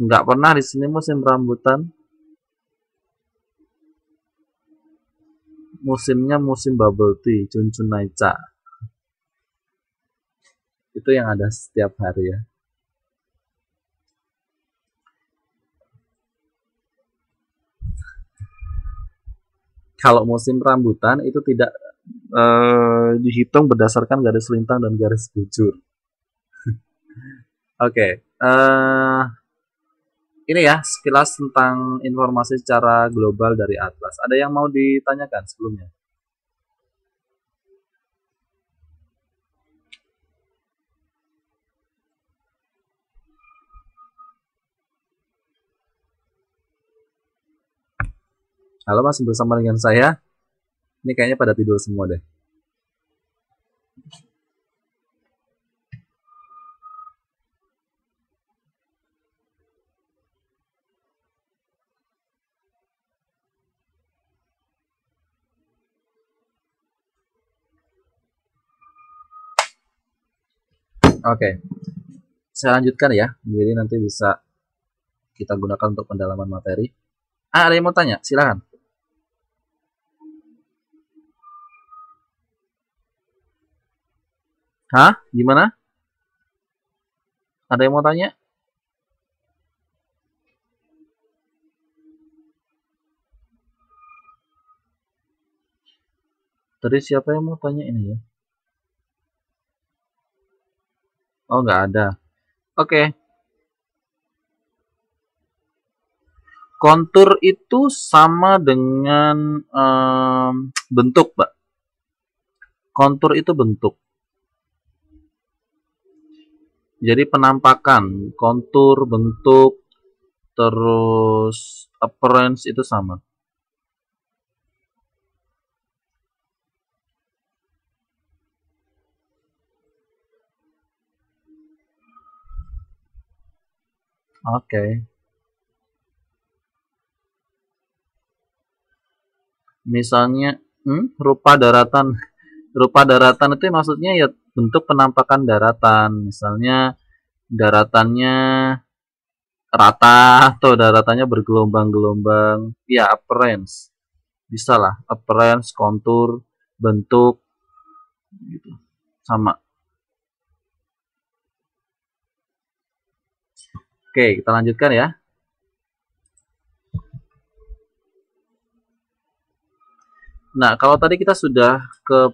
Nggak pernah di sini musim rambutan, musimnya musim bubble tea, Chunchun Naicha. Itu yang ada setiap hari ya. Kalau musim rambutan itu tidak dihitung berdasarkan garis lintang dan garis bujur. Oke, ini ya sekilas tentang informasi secara global dari Atlas. Ada yang mau ditanyakan sebelumnya? Halo, masih bersama dengan saya. Ini kayaknya pada tidur semua deh. Oke, saya lanjutkan ya. Jadi nanti bisa kita gunakan untuk pendalaman materi. Ada yang mau tanya? Silakan. Hah? Gimana? Ada yang mau tanya? Tadi siapa yang mau tanya ini ya? Oh, nggak ada. Oke. Kontur itu sama dengan bentuk, Pak. Kontur itu bentuk. Jadi penampakan, kontur, bentuk, terus appearance itu sama. Oke. Misalnya rupa daratan. Rupa daratan itu maksudnya ya bentuk penampakan daratan. Misalnya daratannya rata atau udah ratanya bergelombang-gelombang, ya appearance bisa lah, appearance, kontur, bentuk gitu sama. Oke, kita lanjutkan ya. Nah, kalau tadi kita sudah ke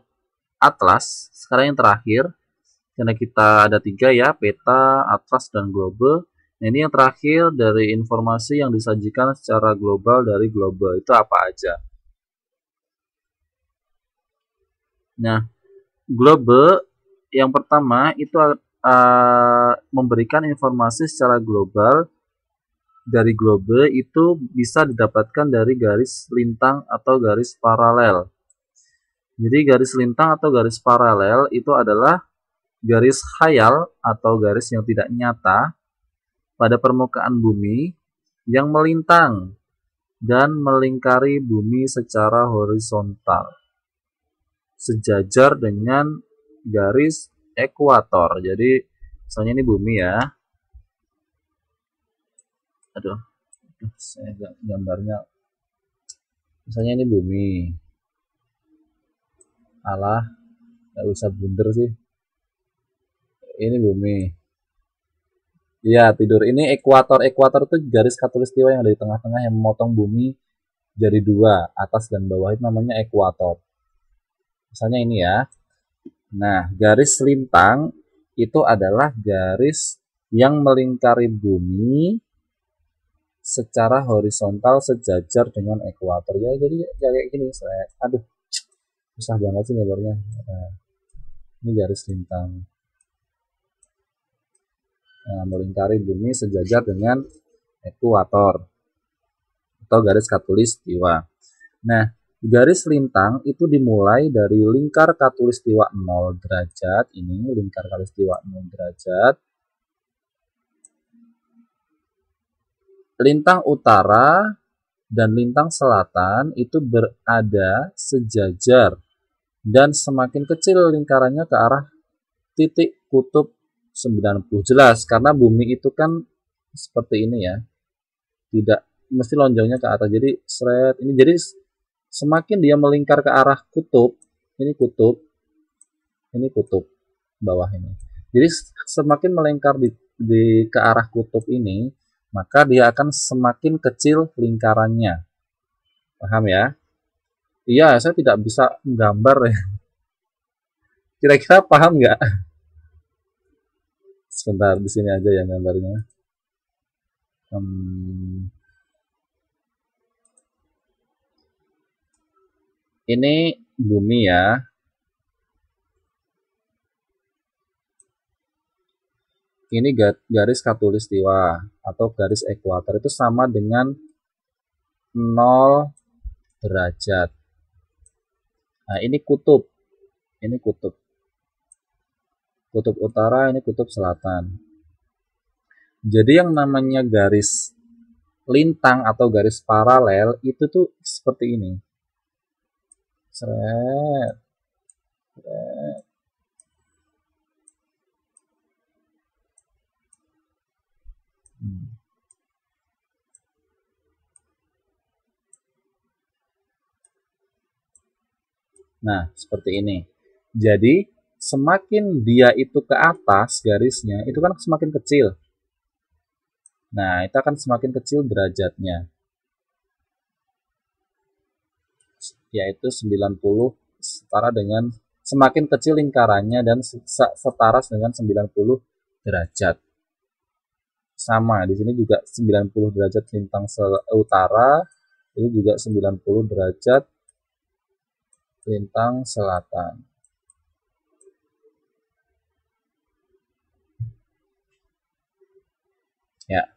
atlas, sekarang yang terakhir, karena kita ada 3 ya, peta, atlas, dan globe. Nah, ini yang terakhir dari informasi yang disajikan secara global dari globe. Itu apa aja? Nah, globe yang pertama itu memberikan informasi secara global. Dari globe itu bisa didapatkan dari garis lintang atau garis paralel. Jadi garis lintang atau garis paralel itu adalah garis khayal atau garis yang tidak nyata pada permukaan bumi yang melintang dan melingkari bumi secara horizontal sejajar dengan garis ekuator. Jadi misalnya ini bumi ya. Aduh, saya gambarnya. Misalnya ini bumi. Alah, nggak usah blunder sih. Ini bumi. Iya, tidur. Ini ekuator. Ekuator itu garis khatulistiwa yang ada di tengah-tengah yang memotong bumi jadi 2, atas dan bawah, itu namanya ekuator. Misalnya ini ya. Nah, garis lintang itu adalah garis yang melingkari bumi secara horizontal sejajar dengan ekuator. Ya, jadi kayak gini. Aduh, susah banget sih gambarnya. Nah, ini garis lintang. Nah, melingkari bumi sejajar dengan ekuator atau garis khatulistiwa. Nah, garis lintang itu dimulai dari lingkar khatulistiwa 0 derajat. Ini lingkar khatulistiwa 0 derajat. Lintang utara dan lintang selatan itu berada sejajar dan semakin kecil lingkarannya ke arah titik kutub 90. Jelas karena bumi itu kan seperti ini ya. Tidak mesti lonjongnya ke atas. Jadi seret ini, jadi semakin dia melingkar ke arah kutub, ini kutub bawah ini. Jadi semakin melingkar ke arah kutub ini, maka dia akan semakin kecil lingkarannya. Paham ya? Iya, saya tidak bisa menggambar ya. Kira-kira paham nggak? Sebentar, di sini aja ya gambarnya. Ini bumi ya. Ini garis khatulistiwa atau garis ekuator itu sama dengan 0 derajat. Nah, ini kutub. Ini kutub. Kutub utara, ini kutub selatan. Jadi yang namanya garis lintang atau garis paralel itu tuh seperti ini. Seret. Seret. Nah, seperti ini. Jadi, semakin dia itu ke atas garisnya, itu kan semakin kecil. Nah, itu akan semakin kecil derajatnya. Yaitu 90 setara dengan semakin kecil lingkarannya dan setara dengan 90 derajat. Sama, di sini juga 90 derajat lintang utara, ini juga 90 derajat lintang selatan. Ya.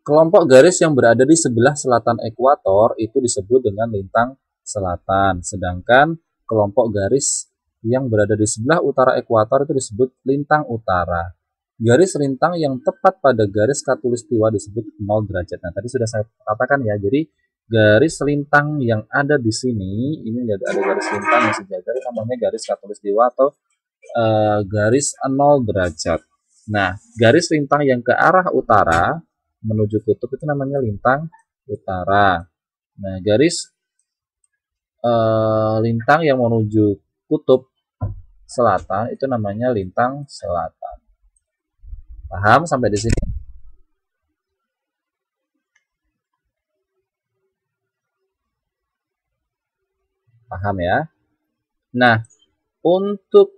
Kelompok garis yang berada di sebelah selatan ekuator itu disebut dengan lintang selatan, sedangkan kelompok garis yang berada di sebelah utara ekuator itu disebut lintang utara. Garis lintang yang tepat pada garis khatulistiwa disebut 0 derajat. Nah, tadi sudah saya katakan ya. Jadi garis lintang yang ada di sini, ini ada garis lintang yang sejajar, namanya garis khatulistiwa atau garis 0 derajat. Nah, garis lintang yang ke arah utara menuju kutub itu namanya lintang utara. Nah, garis lintang yang menuju kutub selatan itu namanya lintang selatan. Paham sampai di sini? Paham ya? Nah, untuk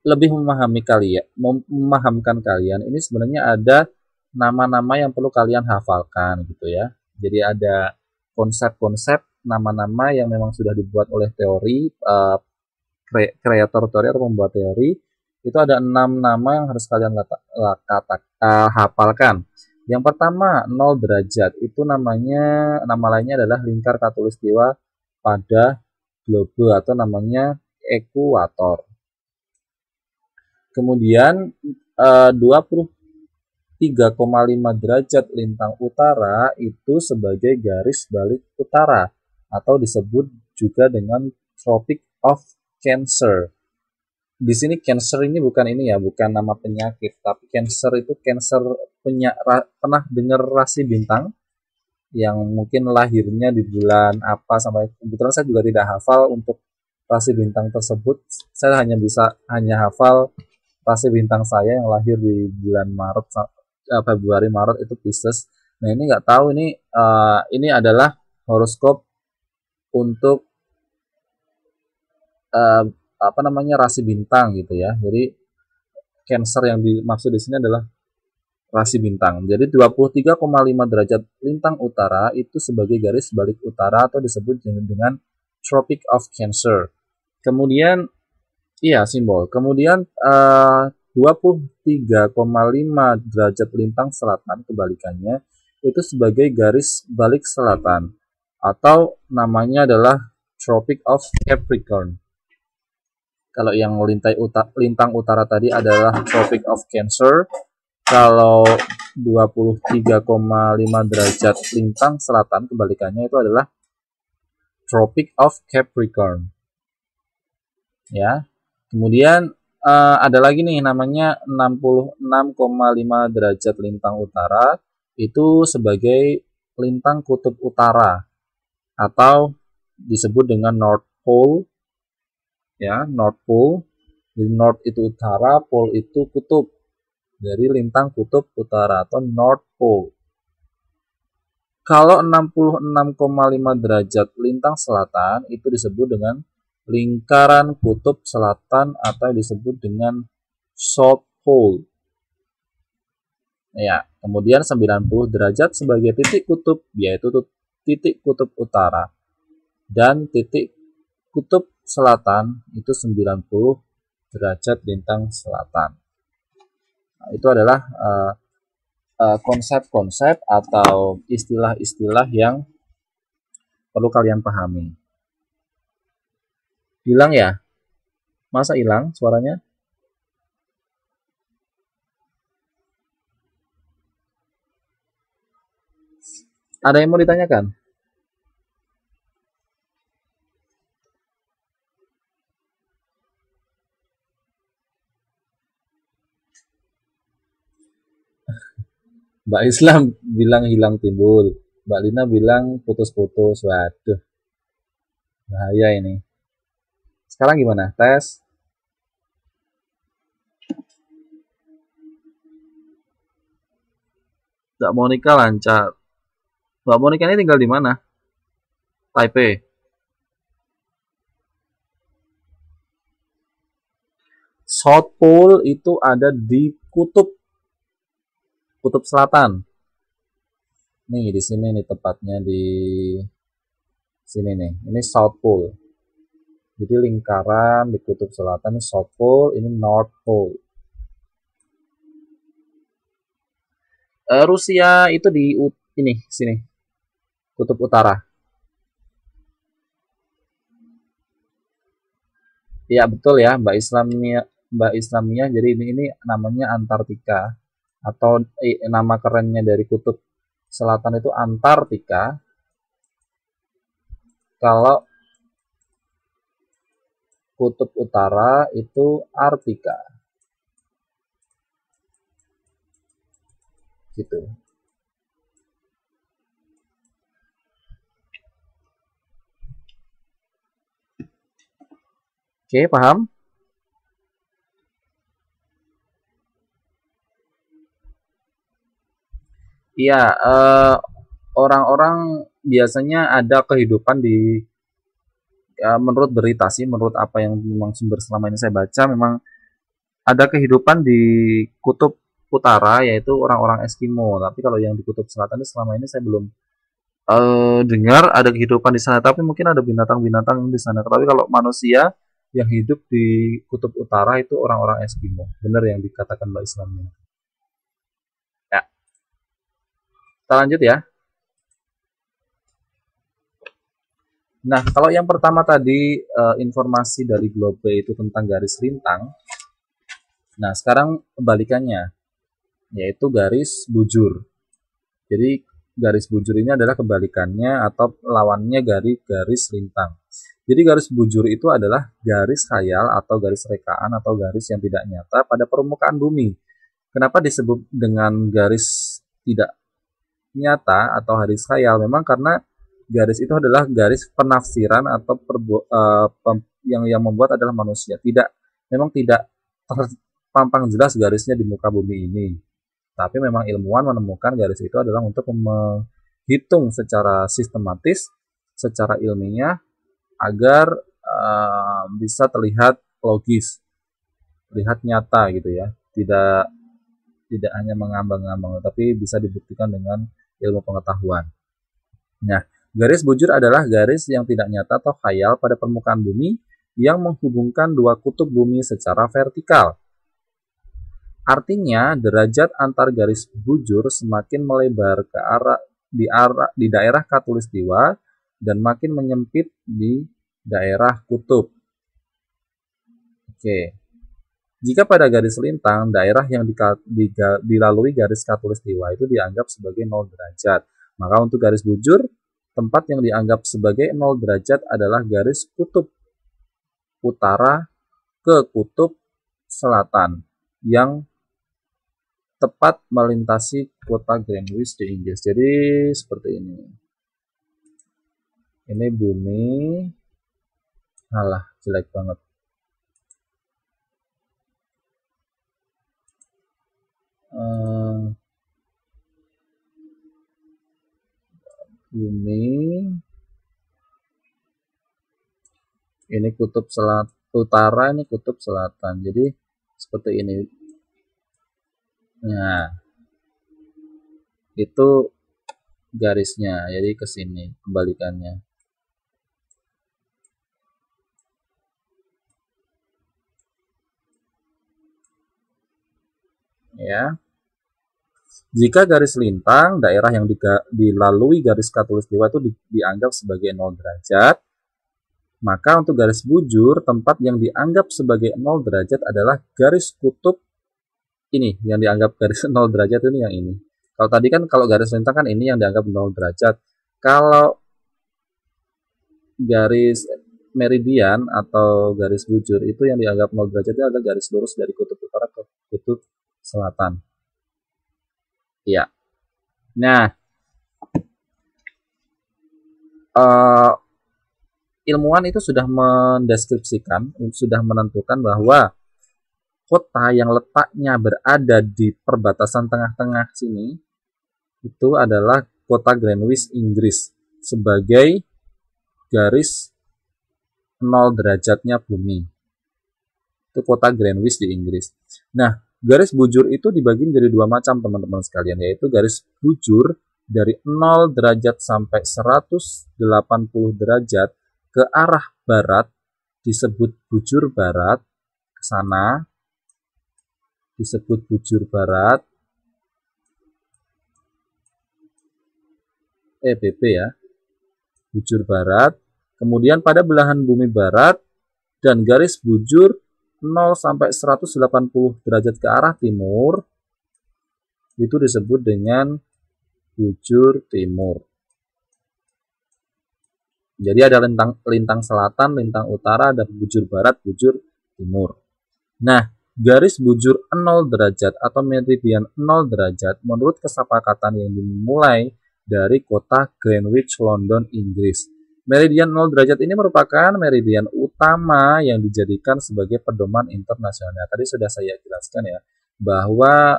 lebih memahamkan kalian, ini sebenarnya ada nama-nama yang perlu kalian hafalkan gitu ya. Jadi ada konsep-konsep nama-nama yang memang sudah dibuat oleh teori kreator teori atau pembuat teori. Itu ada 6 nama yang harus kalian hafalkan. Yang pertama 0 derajat, itu namanya, nama lainnya adalah lingkar khatulistiwa pada globe atau namanya ekuator. Kemudian 23,5 derajat lintang utara itu sebagai garis balik utara atau disebut juga dengan Tropic of Cancer. Di sini Cancer ini bukan ini ya, bukan nama penyakit, tapi Cancer itu Cancer pernah dengar rasi bintang yang mungkin lahirnya di bulan apa, sampai kebetulan saya juga tidak hafal untuk rasi bintang tersebut. Saya hanya hafal rasi bintang saya yang lahir di bulan Februari Maret itu Pisces. Nah, ini nggak tahu ini adalah horoskop untuk rasi bintang gitu ya. Jadi Cancer yang dimaksud di sini adalah rasi bintang. Jadi 23,5 derajat lintang utara itu sebagai garis balik utara atau disebut dengan Tropic of Cancer. Kemudian simbol. Kemudian 23,5 derajat lintang selatan kebalikannya itu sebagai garis balik selatan atau namanya adalah Tropic of Capricorn. Kalau yang lintang utara tadi adalah Tropic of Cancer. Kalau 23,5 derajat lintang selatan kebalikannya itu adalah Tropic of Capricorn. Ya. Kemudian ada lagi nih namanya 66,5 derajat lintang utara itu sebagai lintang kutub utara atau disebut dengan North Pole. Ya, North Pole. Jadi North itu utara, Pole itu kutub. Dari lintang kutub utara atau North Pole. Kalau 66,5 derajat lintang selatan itu disebut dengan lingkaran kutub selatan atau disebut dengan South Pole. Ya, kemudian 90 derajat sebagai titik kutub, yaitu titik kutub utara. Dan titik kutub selatan itu 90 derajat lintang selatan. Nah, itu adalah konsep-konsep atau istilah-istilah yang perlu kalian pahami. Hilang ya? Masa hilang suaranya? Ada yang mau ditanyakan? Mbak Islam bilang hilang timbul. Mbak Lina bilang putus-putus. Waduh, bahaya ini. Sekarang gimana? Tes. Mbak Monica lancar. Mbak Monica ini tinggal di mana? Taipei. South Pole itu ada di kutub selatan. Nih di sini nih tepatnya di sini nih. Ini South Pole. Jadi lingkaran di kutub selatan ini South Pole, ini North Pole. Rusia itu di sini. Kutub utara. Ya betul ya, Mbak Islamia. Jadi ini namanya Antartika atau nama kerennya dari kutub selatan itu Antartika. Kalau kutub utara itu Arktika. gitu. Oke, paham? Iya, orang-orang biasanya ada kehidupan di menurut berita sih, menurut apa yang memang sumber selama ini saya baca, memang ada kehidupan di kutub utara yaitu orang-orang Eskimo. Tapi kalau yang di kutub selatan itu selama ini saya belum dengar ada kehidupan di sana. Tapi mungkin ada binatang-binatang di sana. Tapi kalau manusia yang hidup di kutub utara itu orang-orang Eskimo. Benar yang dikatakan Mbak Islamnya. Ya, kita lanjut ya. Nah, kalau yang pertama tadi informasi dari Globe itu tentang garis lintang. Nah, sekarang kebalikannya, yaitu garis bujur. Jadi, garis bujur ini adalah kebalikannya atau lawannya dari garis lintang. Jadi, garis bujur itu adalah garis khayal atau garis rekaan atau garis yang tidak nyata pada permukaan bumi. Kenapa disebut dengan garis tidak nyata atau garis khayal? Memang karena garis itu adalah garis penafsiran atau yang membuat adalah manusia. Memang tidak terpampang jelas garisnya di muka bumi ini. Tapi memang ilmuwan menemukan garis itu adalah untuk menghitung secara sistematis, secara ilmiah, agar bisa terlihat logis, terlihat nyata gitu ya. Tidak hanya mengambang-ambang, tapi bisa dibuktikan dengan ilmu pengetahuan. Nah, garis bujur adalah garis yang tidak nyata atau khayal pada permukaan bumi yang menghubungkan dua kutub bumi secara vertikal. Artinya, derajat antar garis bujur semakin melebar ke di daerah khatulistiwa dan makin menyempit di daerah kutub. Oke. Jika pada garis lintang, daerah yang dilalui garis khatulistiwa itu dianggap sebagai 0 derajat. Maka untuk garis bujur, tempat yang dianggap sebagai 0 derajat adalah garis kutub utara ke kutub selatan yang tepat melintasi kota Greenwich di Inggris. Jadi seperti ini. Ini bumi. Alah, jelek banget. Bumi. Ini kutub utara, ini kutub selatan. Jadi seperti ini. Nah, itu garisnya. Jadi ke sini kebalikannya. Ya. Jika garis lintang, daerah yang dilalui garis khatulistiwa itu dianggap sebagai 0 derajat. Maka untuk garis bujur, tempat yang dianggap sebagai 0 derajat adalah garis kutub ini. Yang dianggap garis 0 derajat ini yang ini. Kalau tadi kan kalau garis lintang kan ini yang dianggap 0 derajat. Kalau garis meridian atau garis bujur itu yang dianggap 0 derajat itu adalah garis lurus dari kutub utara ke kutub selatan. Ya. Nah, ilmuwan itu sudah mendeskripsikan, sudah menentukan bahwa kota yang letaknya berada di perbatasan tengah-tengah sini itu adalah kota Greenwich, Inggris, sebagai garis 0 derajatnya bumi. Itu kota Greenwich di Inggris. Nah, garis bujur itu dibagi menjadi dua macam teman-teman sekalian, yaitu garis bujur dari 0 derajat sampai 180 derajat ke arah barat disebut bujur barat, ke sana disebut bujur barat, BP ya, bujur barat. Kemudian pada belahan bumi barat dan garis bujur 0 sampai 180 derajat ke arah timur itu disebut dengan bujur timur. Jadi ada lintang selatan, lintang utara, dan bujur barat, bujur timur. Nah, Garis bujur 0 derajat atau meridian 0 derajat menurut kesepakatan yang dimulai dari kota Greenwich, London, Inggris. Meridian 0 derajat ini merupakan meridian utama yang dijadikan sebagai pedoman internasional. Tadi sudah saya jelaskan ya, bahwa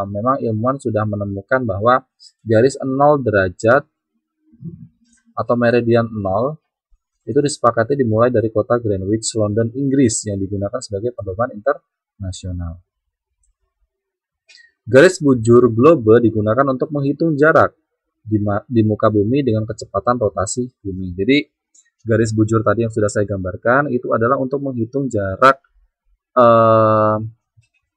memang ilmuwan sudah menemukan bahwa garis 0 derajat atau meridian 0 itu disepakati dimulai dari kota Greenwich, London, Inggris yang digunakan sebagai pedoman internasional. Garis bujur globe digunakan untuk menghitung jarak di muka bumi dengan kecepatan rotasi bumi. Jadi garis bujur tadi yang sudah saya gambarkan itu adalah untuk menghitung jarak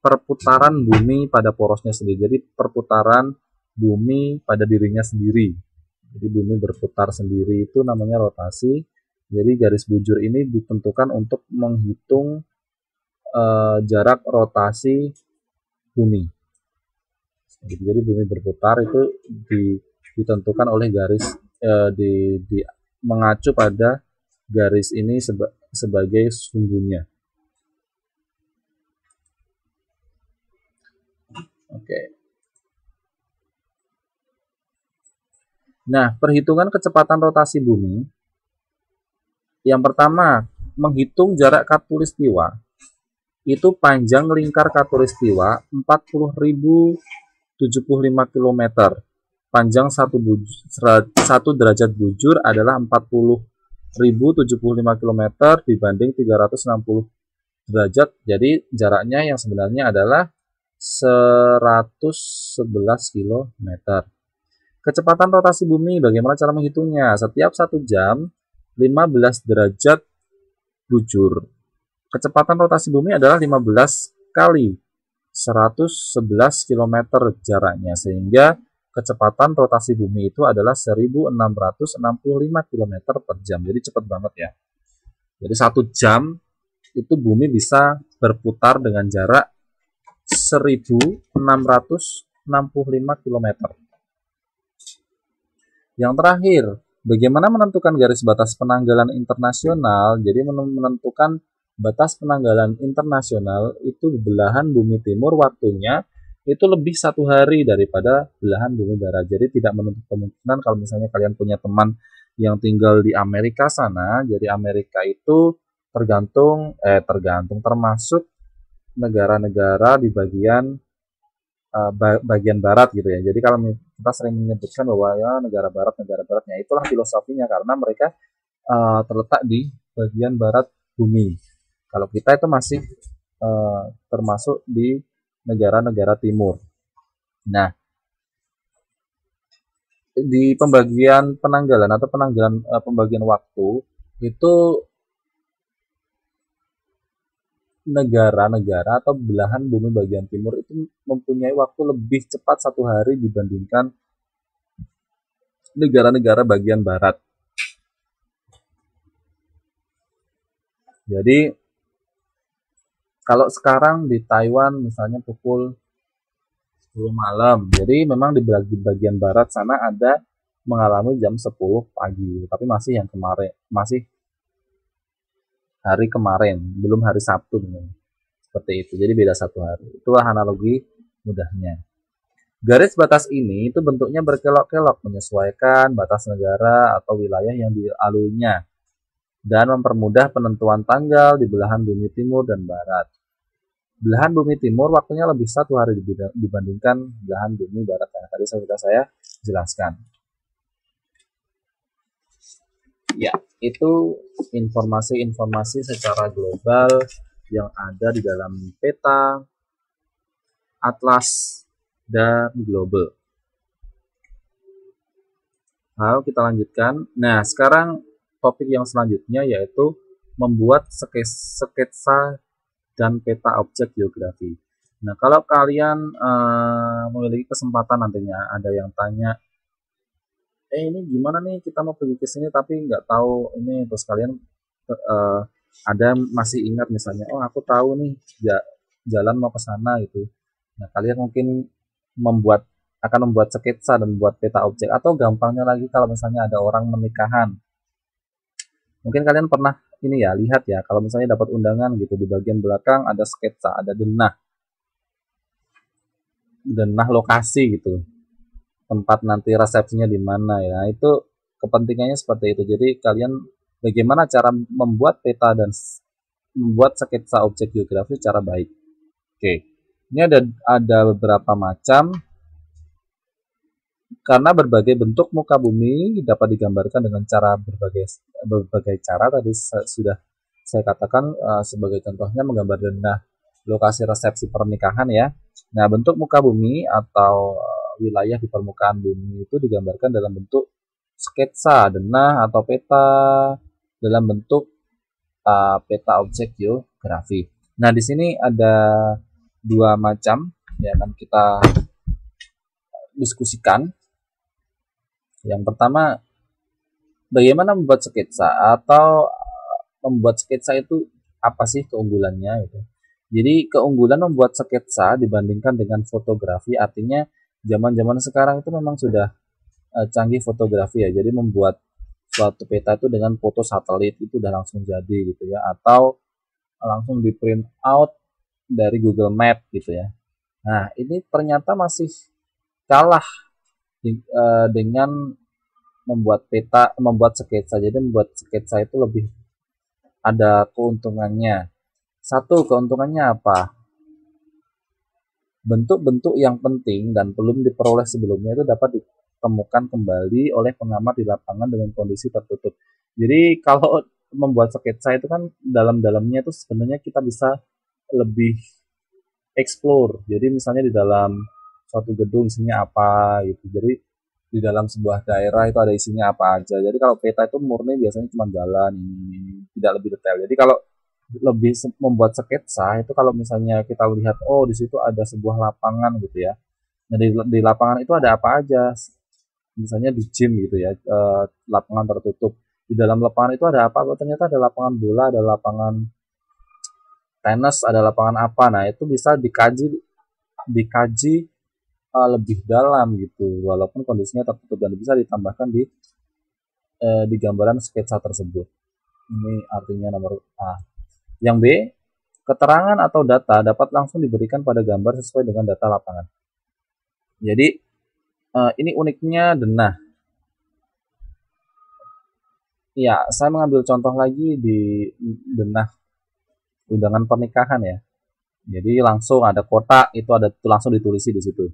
perputaran bumi pada porosnya sendiri. Jadi perputaran bumi pada dirinya sendiri. Jadi bumi berputar sendiri itu namanya rotasi. Jadi garis bujur ini ditentukan untuk menghitung jarak rotasi bumi. Jadi bumi berputar itu ditentukan oleh garis mengacu pada garis ini sebagai sumbunya. Oke. Nah, perhitungan kecepatan rotasi bumi. Yang pertama, menghitung jarak khatulistiwa. Itu panjang lingkar khatulistiwa 40.075 km. Panjang 1 derajat bujur adalah 40.075 km dibanding 360 derajat. Jadi jaraknya yang sebenarnya adalah 111 km. Kecepatan rotasi bumi, bagaimana cara menghitungnya? Setiap 1 jam, 15 derajat bujur. Kecepatan rotasi bumi adalah 15 kali 111 km jaraknya, sehingga kecepatan rotasi bumi itu adalah 1665 km per jam. Jadi cepat banget ya. Jadi 1 jam itu bumi bisa berputar dengan jarak 1665 km. Yang terakhir, bagaimana menentukan garis batas penanggalan internasional? Jadi menentukan batas penanggalan internasional itu belahan bumi timur waktunya itu lebih 1 hari daripada belahan bumi barat. Jadi tidak menutup kemungkinan kalau misalnya kalian punya teman yang tinggal di Amerika sana. Jadi Amerika itu termasuk negara-negara di bagian barat gitu ya. Jadi kalau kita sering menyebutkan bahwa ya negara baratnya, itulah filosofinya karena mereka terletak di bagian barat bumi. Kalau kita itu masih termasuk di negara-negara timur. Nah, di pembagian penanggalan atau pembagian waktu itu negara-negara atau belahan bumi bagian timur itu mempunyai waktu lebih cepat 1 hari dibandingkan negara-negara bagian barat. Jadi kalau sekarang di Taiwan misalnya pukul 10 malam, jadi memang di bagian barat sana ada mengalami jam 10 pagi, tapi masih yang kemarin, masih hari kemarin, belum hari Sabtu nih. Seperti itu. Jadi beda 1 hari. Itulah analogi mudahnya. Garis batas ini itu bentuknya berkelok-kelok menyesuaikan batas negara atau wilayah yang dilaluinya dan mempermudah penentuan tanggal di belahan bumi timur dan barat. Belahan bumi timur waktunya lebih 1 hari dibandingkan belahan bumi barat yang tadi sudah saya jelaskan. Ya, itu informasi-informasi secara global yang ada di dalam peta, atlas, dan global. Lalu kita lanjutkan. Nah, sekarang topik yang selanjutnya yaitu membuat sketsa dan peta objek geografi. Nah, kalau kalian memiliki kesempatan nantinya ada yang tanya, ini gimana nih kita mau pergi ke sini tapi nggak tahu ini, terus kalian ada masih ingat misalnya, oh aku tahu nih jalan mau ke sana gitu. Nah, kalian mungkin akan membuat sketsa dan membuat peta objek, atau gampangnya lagi kalau misalnya ada orang menikahan. Mungkin kalian pernah ini ya, lihat ya, kalau misalnya dapat undangan gitu di bagian belakang ada sketsa, ada denah lokasi gitu, tempat nanti resepsinya di mana ya. Itu kepentingannya seperti itu. Jadi kalian bagaimana cara membuat peta dan membuat sketsa objek geografi secara baik. Oke. Ini ada beberapa macam karena berbagai bentuk muka bumi dapat digambarkan dengan cara berbagai cara tadi sudah saya katakan sebagai contohnya menggambar denah lokasi resepsi pernikahan ya. Nah, bentuk muka bumi atau wilayah di permukaan bumi itu digambarkan dalam bentuk sketsa, denah atau peta dalam bentuk peta objek geografi. Nah, di sini ada dua macam ya akan kita diskusikan. Yang pertama, bagaimana membuat sketsa atau membuat sketsa itu apa sih keunggulannya gitu. Jadi keunggulan membuat sketsa dibandingkan dengan fotografi artinya zaman-zaman sekarang itu memang sudah canggih fotografi ya. Jadi membuat suatu peta itu dengan foto satelit itu udah langsung jadi gitu ya, atau langsung di print out dari Google Map gitu ya. Nah, ini ternyata masih kalah dengan membuat sketsa. Jadi membuat sketsa itu lebih ada keuntungannya. Satu, keuntungannya apa? Bentuk-bentuk yang penting dan belum diperoleh sebelumnya itu dapat ditemukan kembali oleh pengamat di lapangan dengan kondisi tertutup. Jadi kalau membuat sketsa itu kan dalam-dalamnya itu sebenarnya kita bisa lebih explore. Jadi misalnya di dalam suatu gedung isinya apa gitu. Jadi di dalam sebuah daerah itu ada isinya apa aja. Jadi kalau peta itu murni biasanya cuma jalan ini, tidak lebih detail. Jadi kalau lebih membuat sketsa itu kalau misalnya kita lihat oh di situ ada sebuah lapangan gitu ya. Nah di lapangan itu ada apa aja? Misalnya di gym gitu ya, lapangan tertutup. Di dalam lapangan itu ada apa? Ternyata ada lapangan bola, ada lapangan tenis, ada lapangan apa. Nah, itu bisa dikaji lebih dalam gitu walaupun kondisinya tertutup dan bisa ditambahkan di gambaran sketsa tersebut. Ini artinya nomor A. Yang B, keterangan atau data dapat langsung diberikan pada gambar sesuai dengan data lapangan. Jadi ini uniknya denah. Ya, saya mengambil contoh lagi di denah undangan pernikahan ya. Jadi langsung ada kotak itu ada langsung ditulisi di situ.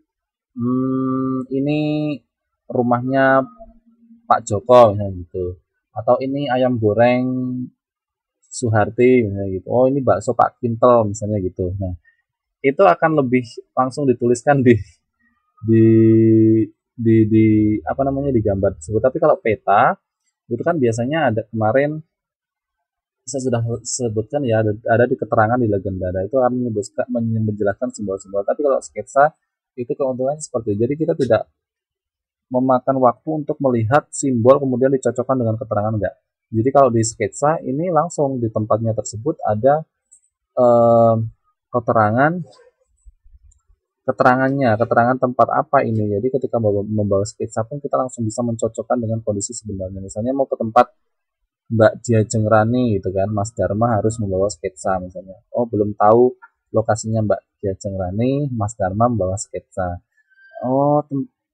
Ini rumahnya Pak Joko misalnya gitu. Atau ini ayam goreng Suharti misalnya gitu. Oh ini bakso Pak Kintel misalnya gitu. Nah itu akan lebih langsung dituliskan di di apa namanya di gambar tersebut. Tapi kalau peta itu kan biasanya ada kemarin saya sudah sebutkan ya ada di keterangan di legenda itu akan menjelaskan simbol-simbol. Tapi kalau sketsa itu keuntungannya seperti itu. Jadi kita tidak memakan waktu untuk melihat simbol kemudian dicocokkan dengan keterangan enggak. Jadi kalau di sketsa ini langsung di tempatnya tersebut ada keterangan tempat apa ini. Jadi ketika membawa sketsa pun kita langsung bisa mencocokkan dengan kondisi sebenarnya. Misalnya mau ke tempat Mbak Diajeng Rani gitu kan, Mas Dharma harus membawa sketsa misalnya. Oh belum tahu lokasinya Mbak Diajeng Rani, Mas Dharma membawa sketsa. Oh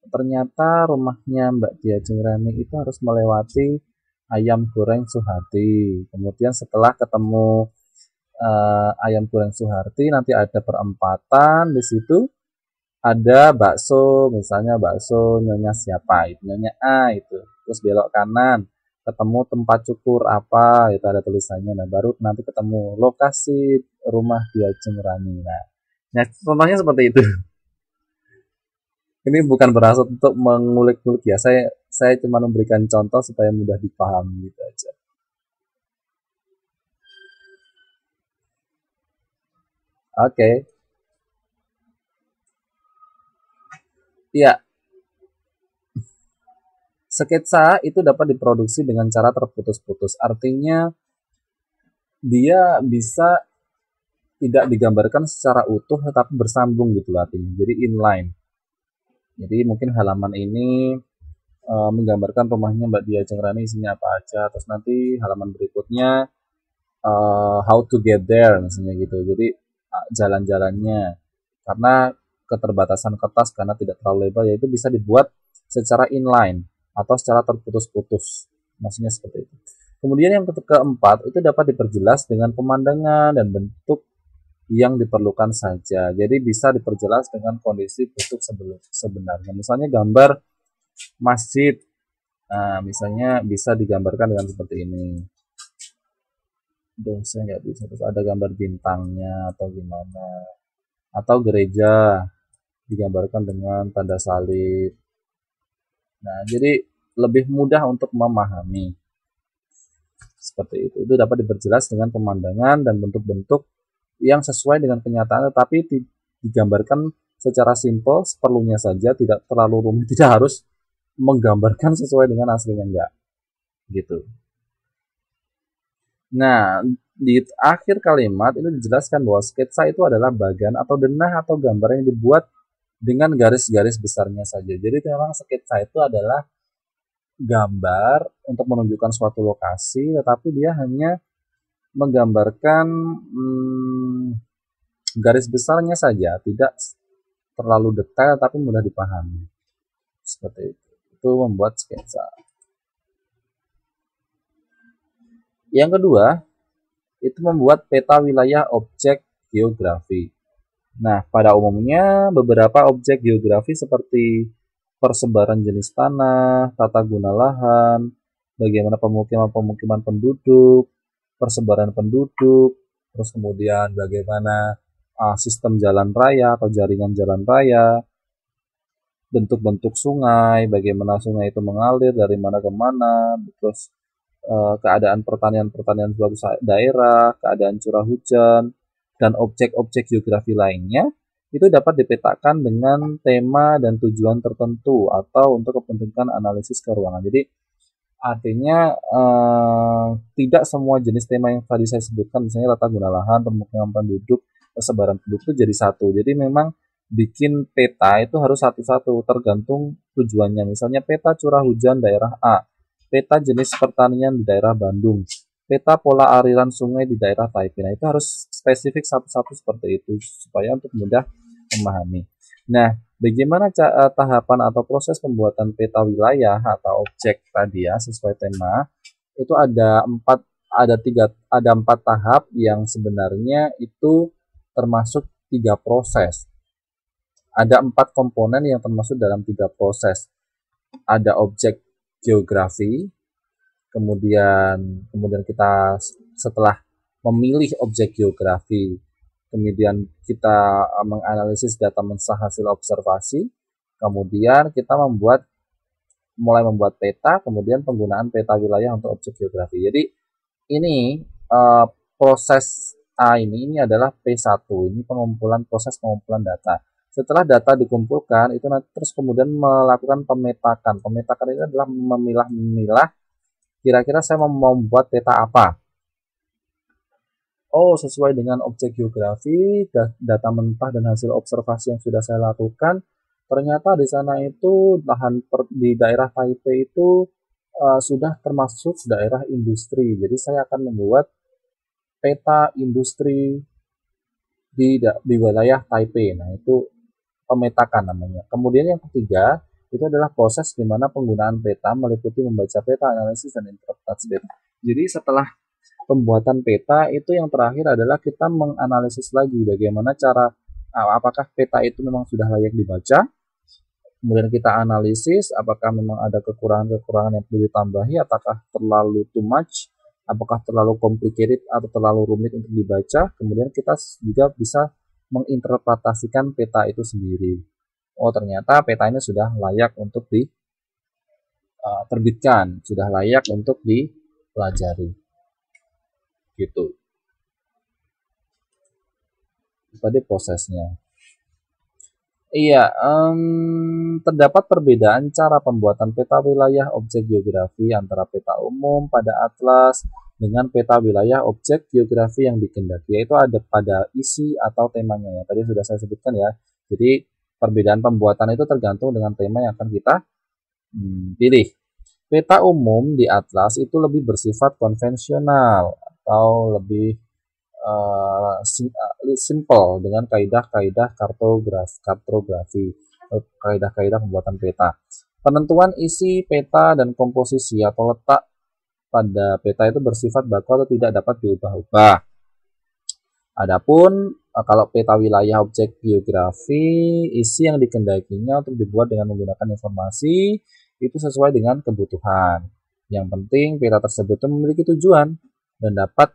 ternyata rumahnya Mbak Diajeng Rani itu harus melewati ayam goreng Suharti. Kemudian setelah ketemu ayam goreng Suharti nanti ada perempatan di situ ada bakso misalnya bakso nyonya siapa itu nyonya A itu terus belok kanan ketemu tempat cukur apa itu ada tulisannya nah baru nanti ketemu lokasi rumah Diajeng Rani nah contohnya seperti itu. Ini bukan berhasil untuk mengulik-ngulik ya saya cuma memberikan contoh supaya mudah dipahami gitu aja. Oke. Iya, sketsa itu dapat diproduksi dengan cara terputus-putus. Artinya dia bisa tidak digambarkan secara utuh tetapi bersambung gitu artinya. Jadi inline. Jadi mungkin halaman ini menggambarkan rumahnya Mbak Diajeng Rani isinya apa aja. Terus nanti halaman berikutnya how to get there misalnya gitu. Jadi jalan-jalannya, karena keterbatasan kertas karena tidak terlalu lebar, yaitu bisa dibuat secara inline atau secara terputus-putus, maksudnya seperti itu. Kemudian yang keempat itu dapat diperjelas dengan pemandangan dan bentuk yang diperlukan saja. Jadi bisa diperjelas dengan kondisi bentuk sebenarnya. Misalnya gambar masjid, nah misalnya bisa digambarkan dengan seperti ini. Saya nggak bisa, terus ada gambar bintangnya atau gimana, atau gereja digambarkan dengan tanda salib. Nah, jadi lebih mudah untuk memahami seperti itu. Itu dapat diperjelas dengan pemandangan dan bentuk-bentuk yang sesuai dengan kenyataan, tetapi digambarkan secara simpel, seperlunya saja, tidak terlalu rumit, tidak harus menggambarkan sesuai dengan aslinya, enggak gitu. Nah, di akhir kalimat itu dijelaskan bahwa sketsa itu adalah bagan atau denah atau gambar yang dibuat dengan garis-garis besarnya saja. Jadi memang sketsa itu adalah gambar untuk menunjukkan suatu lokasi, tetapi dia hanya menggambarkan garis besarnya saja, tidak terlalu detail tapi mudah dipahami. Seperti itu. Itu membuat sketsa. Yang kedua, itu membuat peta wilayah objek geografi. Nah, pada umumnya beberapa objek geografi seperti persebaran jenis tanah, tata guna lahan, bagaimana pemukiman-pemukiman penduduk, persebaran penduduk, terus kemudian bagaimana sistem jalan raya atau jaringan jalan raya, bentuk-bentuk sungai, bagaimana sungai itu mengalir dari mana ke mana, terus keadaan pertanian suatu daerah, keadaan curah hujan, dan objek-objek geografi lainnya, itu dapat dipetakan dengan tema dan tujuan tertentu atau untuk kepentingan analisis keuangan. Jadi artinya tidak semua jenis tema yang tadi saya sebutkan, misalnya tata guna lahan, pemukiman penduduk, persebaran penduduk itu jadi satu. Jadi memang bikin peta itu harus satu-satu tergantung tujuannya. Misalnya peta curah hujan daerah A, peta jenis pertanian di daerah Bandung, peta pola aliran sungai di daerah Taipei. Nah, itu harus spesifik satu-satu seperti itu supaya untuk mudah memahami. Nah, bagaimana tahapan atau proses pembuatan peta wilayah atau objek tadi ya sesuai tema? Itu ada empat tahap yang sebenarnya itu termasuk 3 proses. Ada 4 komponen yang termasuk dalam 3 proses. Ada objek geografi, kemudian kita setelah memilih objek geografi, kemudian kita menganalisis data mensah hasil observasi, kemudian kita mulai membuat peta, kemudian penggunaan peta wilayah untuk objek geografi. Jadi ini proses A ini adalah P1, ini proses pengumpulan data. Setelah data dikumpulkan, itu nanti terus kemudian melakukan pemetakan. Pemetakan ini adalah memilah-milah kira-kira saya mau membuat peta apa. Oh, sesuai dengan objek geografi, data mentah dan hasil observasi yang sudah saya lakukan, ternyata di sana itu di daerah Taipei itu sudah termasuk daerah industri. Jadi saya akan membuat peta industri di wilayah Taipei. Nah, itu pemetakan namanya. Kemudian yang ketiga, itu adalah proses di mana penggunaan peta meliputi membaca peta, analisis, dan interpretasi peta. Jadi setelah pembuatan peta, itu yang terakhir adalah kita menganalisis lagi bagaimana cara, apakah peta itu memang sudah layak dibaca, kemudian kita analisis apakah memang ada kekurangan-kekurangan yang perlu ditambahi, apakah terlalu too much, apakah terlalu complicated atau terlalu rumit untuk dibaca, kemudian kita juga bisa menginterpretasikan peta itu sendiri. Oh, ternyata peta ini sudah layak untuk diterbitkan, sudah layak untuk dipelajari. Gitu. Tadi prosesnya. Iya, terdapat perbedaan cara pembuatan peta wilayah objek geografi antara peta umum pada atlas dengan peta wilayah objek geografi yang dikehendaki, yaitu ada pada isi atau temanya ya. Tadi sudah saya sebutkan ya. Jadi perbedaan pembuatan itu tergantung dengan tema yang akan kita pilih. Peta umum di atlas itu lebih bersifat konvensional. atau lebih simple dengan kaidah-kaidah kartografi, kaidah-kaidah pembuatan peta. Penentuan isi peta dan komposisi atau letak pada peta itu bersifat baku atau tidak dapat diubah-ubah. Adapun kalau peta wilayah objek geografi, isi yang dikendakinya untuk dibuat dengan menggunakan informasi itu sesuai dengan kebutuhan. Yang penting peta tersebut memiliki tujuan dan dapat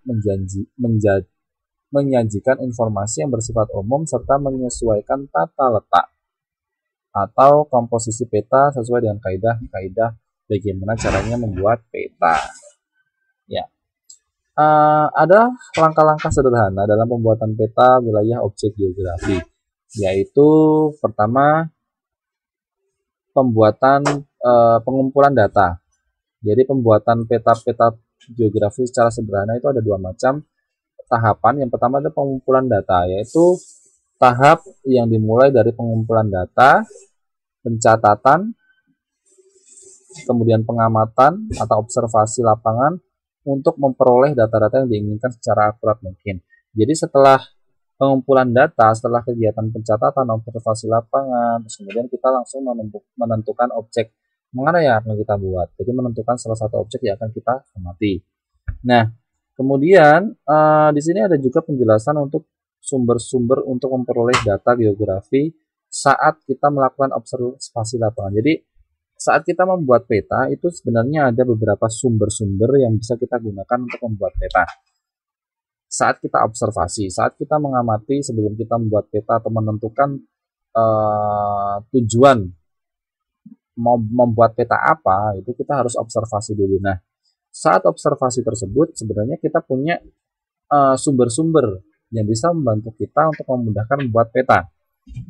menyajikan informasi yang bersifat umum serta menyesuaikan tata letak atau komposisi peta sesuai dengan kaidah-kaidah bagaimana caranya membuat peta. Ya, ada langkah-langkah sederhana dalam pembuatan peta wilayah objek geografi, yaitu pertama pembuatan pengumpulan data. Jadi pembuatan peta-peta geografi secara sederhana itu ada dua macam tahapan. Yang pertama adalah pengumpulan data, yaitu tahap yang dimulai dari pengumpulan data, pencatatan, kemudian pengamatan atau observasi lapangan untuk memperoleh data-data yang diinginkan secara akurat mungkin. Jadi setelah pengumpulan data, setelah kegiatan pencatatan, observasi lapangan, terus kemudian kita langsung menentukan objek mana yang akan kita buat. Jadi menentukan salah satu objek yang akan kita amati. Nah, kemudian di sini ada juga penjelasan untuk sumber-sumber untuk memperoleh data geografi saat kita melakukan observasi lapangan. Jadi saat kita membuat peta itu sebenarnya ada beberapa sumber-sumber yang bisa kita gunakan untuk membuat peta. Saat kita observasi, saat kita mengamati sebelum kita membuat peta atau menentukan tujuan mau membuat peta apa, itu kita harus observasi dulu. Nah, saat observasi tersebut sebenarnya kita punya sumber-sumber yang bisa membantu kita untuk memudahkan membuat peta.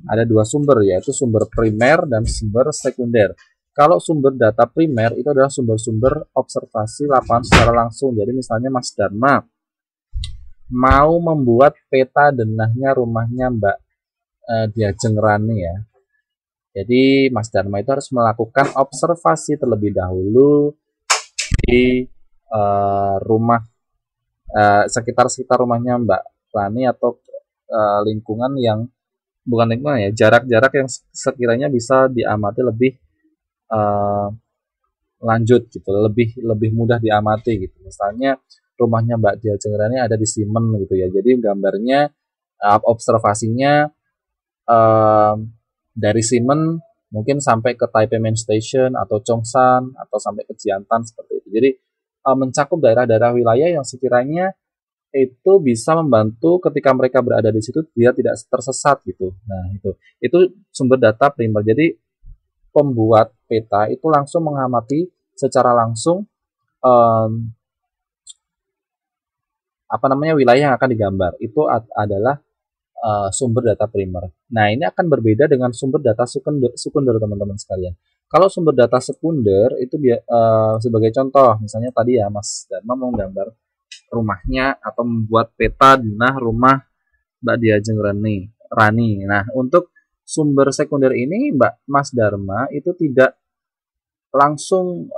Ada dua sumber, yaitu sumber primer dan sumber sekunder. Kalau sumber data primer itu adalah sumber-sumber observasi lapangan secara langsung. Jadi misalnya Mas Dharma mau membuat peta denahnya rumahnya Mbak Diajeng Rani ya. Jadi Mas Dharma itu harus melakukan observasi terlebih dahulu di rumah sekitar rumahnya Mbak Rani atau lingkungan yang bukan lingkungan ya, jarak-jarak yang sekiranya bisa diamati lebih lanjut gitu, lebih mudah diamati gitu. Misalnya rumahnya Mbak Diajeng Rani ada di Simen gitu ya. Jadi gambarnya observasinya dari Simen mungkin sampai ke Taipei Main Station atau Chongshan atau sampai ke Jiantan seperti itu. Jadi mencakup daerah-daerah wilayah yang sekiranya itu bisa membantu ketika mereka berada di situ dia tidak tersesat gitu. Nah, itu sumber data primer. Jadi pembuat peta itu langsung mengamati secara langsung wilayah yang akan digambar. Itu adalah sumber data primer. Nah, ini akan berbeda dengan sumber data sekunder teman-teman sekalian. Kalau sumber data sekunder itu sebagai contoh, misalnya tadi ya Mas Dharma mau gambar rumahnya atau membuat peta denah rumah Mbak Diajeng Rani. Nah, untuk sumber sekunder ini Mas Dharma itu tidak langsung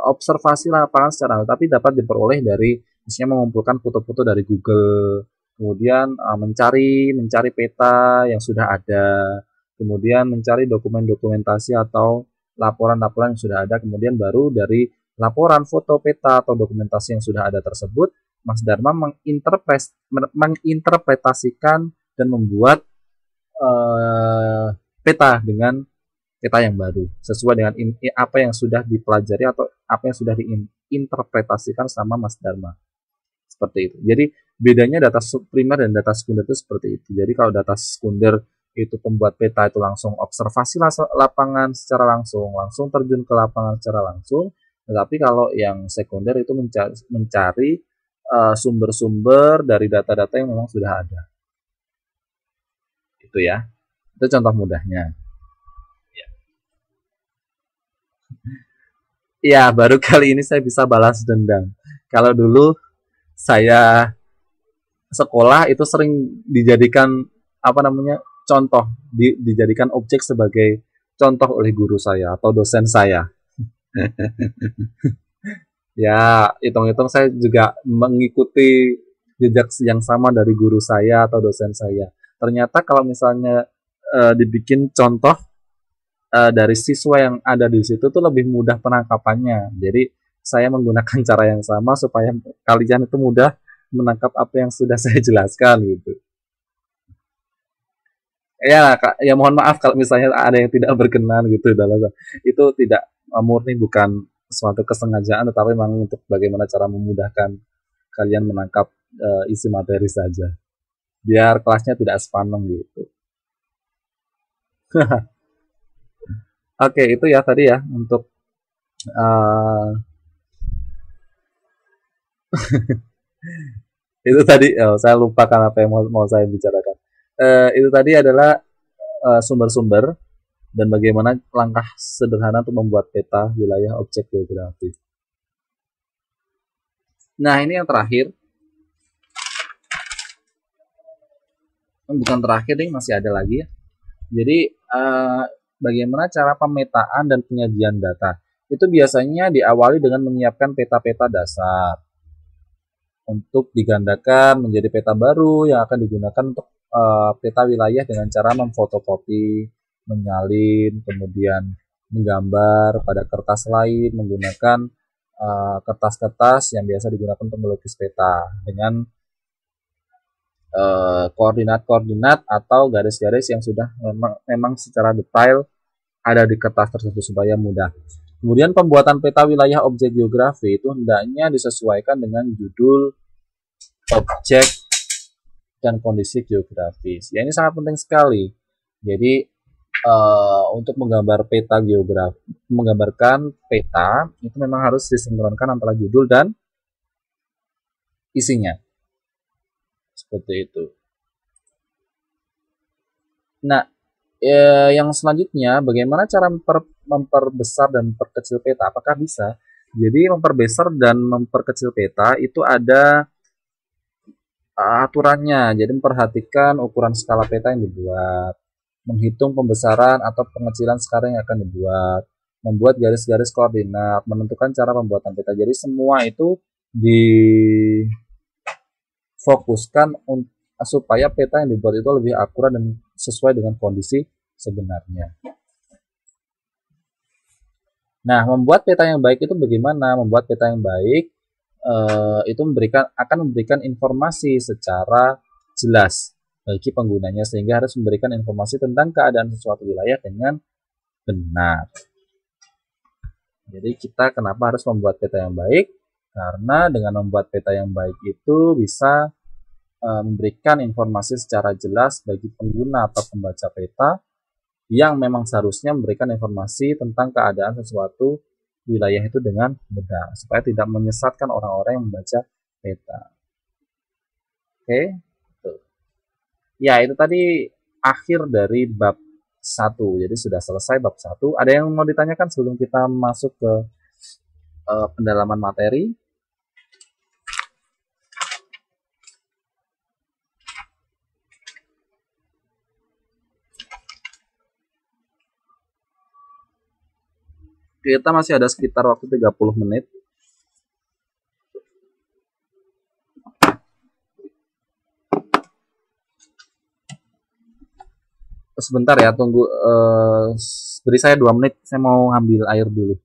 observasi lapangan secara tapi dapat diperoleh dari misalnya mengumpulkan foto-foto dari Google, kemudian mencari peta yang sudah ada, kemudian mencari dokumentasi atau laporan-laporan yang sudah ada, kemudian baru dari laporan foto peta atau dokumentasi yang sudah ada tersebut, Mas Dharma menginterpretasikan dan membuat peta dengan peta yang baru sesuai dengan apa yang sudah dipelajari atau apa yang sudah diinterpretasikan sama Mas Dharma. Seperti itu. Jadi bedanya data primer dan data sekunder itu seperti itu. Jadi kalau data sekunder itu pembuat peta itu langsung observasi lapangan secara langsung terjun ke lapangan secara langsung. Tetapi kalau yang sekunder itu mencari sumber-sumber dari data-data yang memang sudah ada. Itu ya. Itu contoh mudahnya. Ya, baru kali ini saya bisa balas dendam. Kalau dulu saya sekolah itu sering dijadikan contoh, dijadikan objek sebagai contoh oleh guru saya atau dosen saya. Ya, hitung-hitung saya juga mengikuti jejak yang sama dari guru saya atau dosen saya. Ternyata kalau misalnya dibikin contoh dari siswa yang ada di situ tuh lebih mudah penangkapannya. Jadi saya menggunakan cara yang sama supaya kalian itu mudah menangkap apa yang sudah saya jelaskan gitu. Ya, ya mohon maaf kalau misalnya ada yang tidak berkenan gitu dalam itu tidak murni bukan suatu kesengajaan tetapi memang untuk bagaimana cara memudahkan kalian menangkap isi materi saja biar kelasnya tidak sepaneng gitu. Oke, itu ya tadi ya untuk uh, itu tadi saya lupakan apa yang mau saya bicarakan. Itu tadi adalah sumber-sumber dan bagaimana langkah sederhana untuk membuat peta wilayah objek geografis. Nah, ini yang terakhir. Bukan terakhir nih, masih ada lagi ya. Jadi, bagaimana cara pemetaan dan penyajian data? Itu biasanya diawali dengan menyiapkan peta-peta dasar untuk digandakan menjadi peta baru yang akan digunakan untuk peta wilayah dengan cara memfotokopi, menyalin, kemudian menggambar pada kertas lain menggunakan kertas-kertas yang biasa digunakan untuk melukis peta dengan koordinat-koordinat atau garis-garis yang sudah memang secara detail ada di kertas tersebut supaya mudah. Kemudian pembuatan peta wilayah objek geografi itu hendaknya disesuaikan dengan judul, objek, dan kondisi geografis. Ya ini sangat penting sekali. Jadi untuk menggambar peta geografi, menggambarkan peta itu memang harus disinkronkan antara judul dan isinya. Seperti itu. Nah, yang selanjutnya, bagaimana cara memperbesar dan memperkecil peta? Apakah bisa? Jadi memperbesar dan memperkecil peta itu ada aturannya. Jadi memperhatikan ukuran skala peta yang dibuat, menghitung pembesaran atau pengecilan skala yang akan dibuat, membuat garis-garis koordinat, menentukan cara pembuatan peta. Jadi semua itu difokuskan supaya peta yang dibuat itu lebih akurat dan sesuai dengan kondisi sebenarnya. Nah, membuat peta yang baik itu bagaimana? Membuat peta yang baik itu akan memberikan informasi secara jelas bagi penggunanya sehingga harus memberikan informasi tentang keadaan sesuatu wilayah dengan benar. Jadi kita kenapa harus membuat peta yang baik? Karena dengan membuat peta yang baik itu bisa memberikan informasi secara jelas bagi pengguna atau pembaca peta yang memang seharusnya memberikan informasi tentang keadaan sesuatu wilayah itu dengan benar supaya tidak menyesatkan orang-orang yang membaca peta. Oke, ya itu tadi akhir dari bab 1. Jadi sudah selesai bab 1. Ada yang mau ditanyakan sebelum kita masuk ke pendalaman materi? Kita masih ada sekitar waktu 30 menit. Sebentar ya, tunggu. Beri saya 2 menit, saya mau ambil air dulu.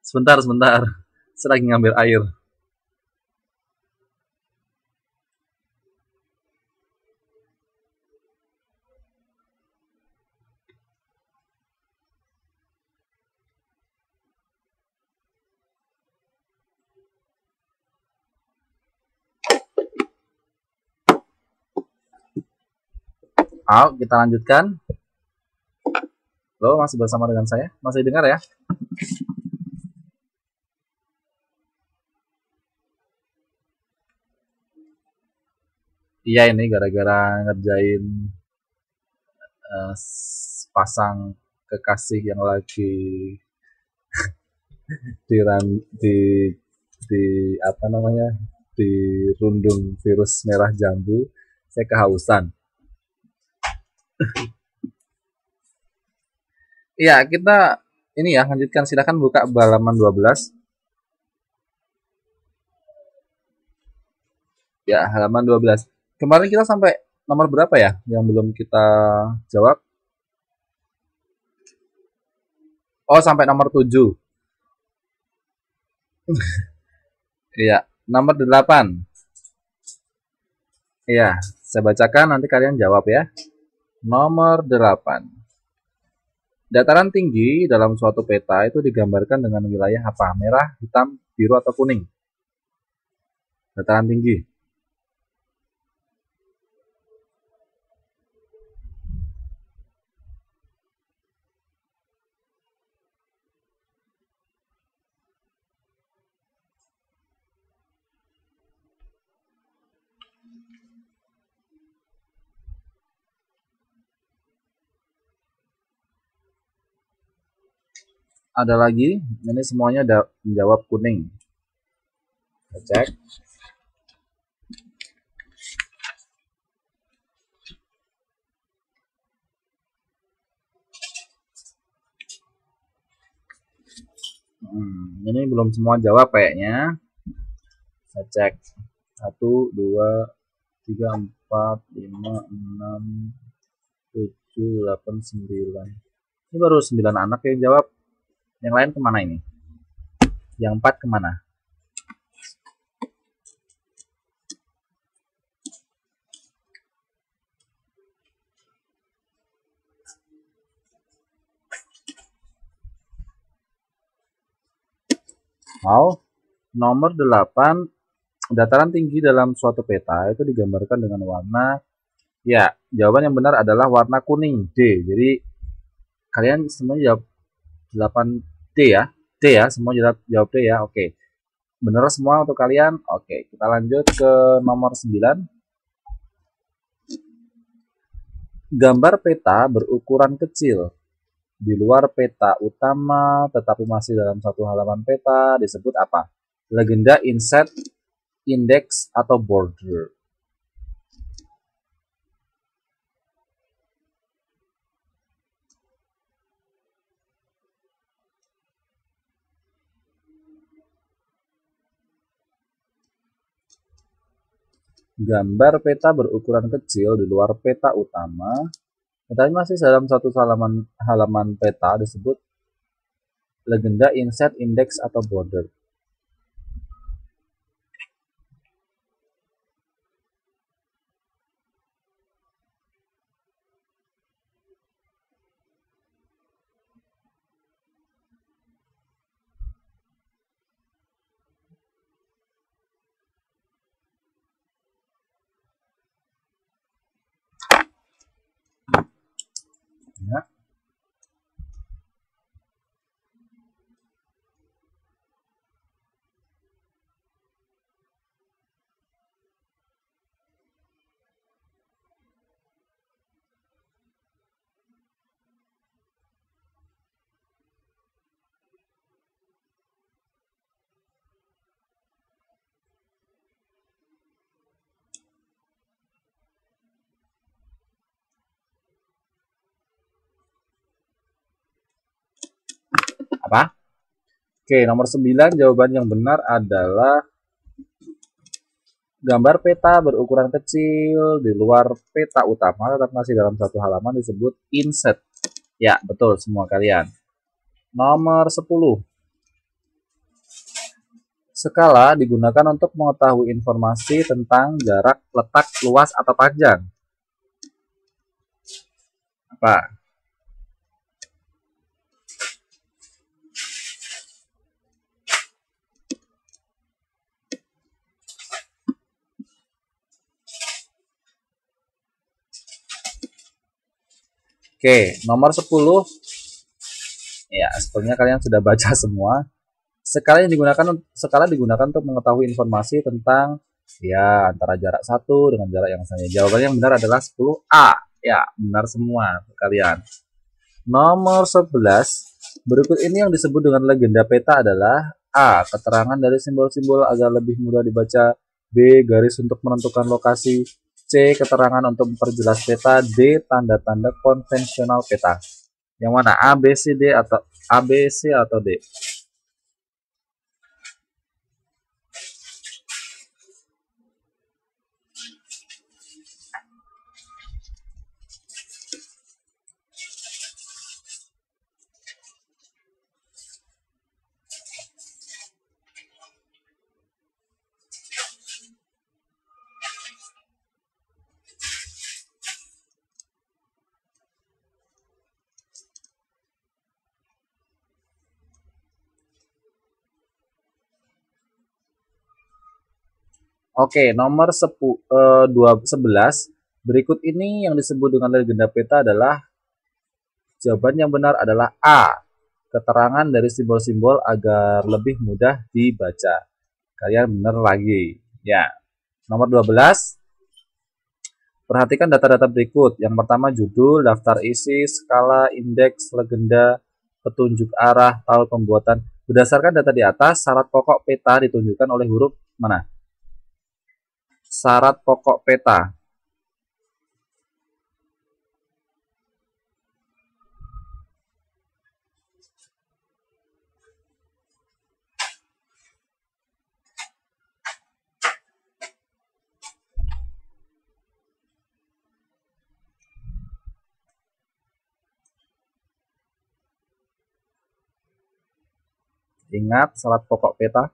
Sebentar, sebentar. Saya lagi ngambil air. Ayo, kita lanjutkan. Lo masih bersama dengan saya? Masih dengar ya? Iya, ini gara-gara ngerjain pasang kekasih yang lagi di di di apa namanya, dirundung virus merah jambu. Saya kehausan. Iya, kita ini ya, lanjutkan. Silakan buka halaman 12. Ya, halaman 12. Kemarin kita sampai nomor berapa ya yang belum kita jawab? Oh, sampai nomor 7. Iya, nomor 8. Iya, saya bacakan nanti kalian jawab ya. Nomor 8. Dataran tinggi dalam suatu peta itu digambarkan dengan wilayah apa? Merah, hitam, biru, atau kuning? Dataran tinggi. Ada lagi, ini semuanya menjawab kuning. Kita cek. Ini belum semua jawab kayaknya. Saya cek. 1, 2, 3, 4, 5, 6, 7, 8, 9. Ini baru 9 anak yang jawab. Yang lain kemana ini? Yang 4 kemana? Mau? Nomor 8. Dataran tinggi dalam suatu peta itu digambarkan dengan warna. Ya, jawaban yang benar adalah warna kuning, D. Jadi kalian semua jawab 8D ya. D ya, semua jawab D ya. Oke. Benar semua untuk kalian. Oke, kita lanjut ke nomor 9. Gambar peta berukuran kecil di luar peta utama tetapi masih dalam satu halaman peta disebut apa? Legenda, inset, index, atau border? Gambar peta berukuran kecil di luar peta utama tetapi masih dalam satu halaman peta disebut legenda, inset, index, atau border? Ya. Oke, nomor 9 jawaban yang benar adalah gambar peta berukuran kecil di luar peta utama tetap masih dalam satu halaman disebut inset. Ya, betul semua kalian. Nomor 10. Skala digunakan untuk mengetahui informasi tentang jarak, letak, luas, atau panjang. Apa? Oke, nomor 10. Ya, sepertinya kalian sudah baca semua. Skala digunakan untuk mengetahui informasi tentang ya antara jarak satu dengan jarak yang lainnya. Jawaban yang benar adalah 10A. Ya, benar semua kalian. Nomor 11. Berikut ini yang disebut dengan legenda peta adalah A. Keterangan dari simbol-simbol agar lebih mudah dibaca. B. Garis untuk menentukan lokasi. C. Keterangan untuk memperjelas peta. D. Tanda-tanda konvensional peta. Yang mana? A, B, C, D atau A, B, C atau D? Oke, nomor 11. Berikut ini yang disebut dengan legenda peta adalah jawaban yang benar adalah A. Keterangan dari simbol-simbol agar lebih mudah dibaca. Kalian benar lagi. Ya. Nomor 12. Perhatikan data-data berikut. Yang pertama judul, daftar isi, skala, indeks, legenda, petunjuk arah, tahun pembuatan. Berdasarkan data di atas, syarat pokok peta ditunjukkan oleh huruf mana? Syarat pokok peta. Ingat syarat pokok peta.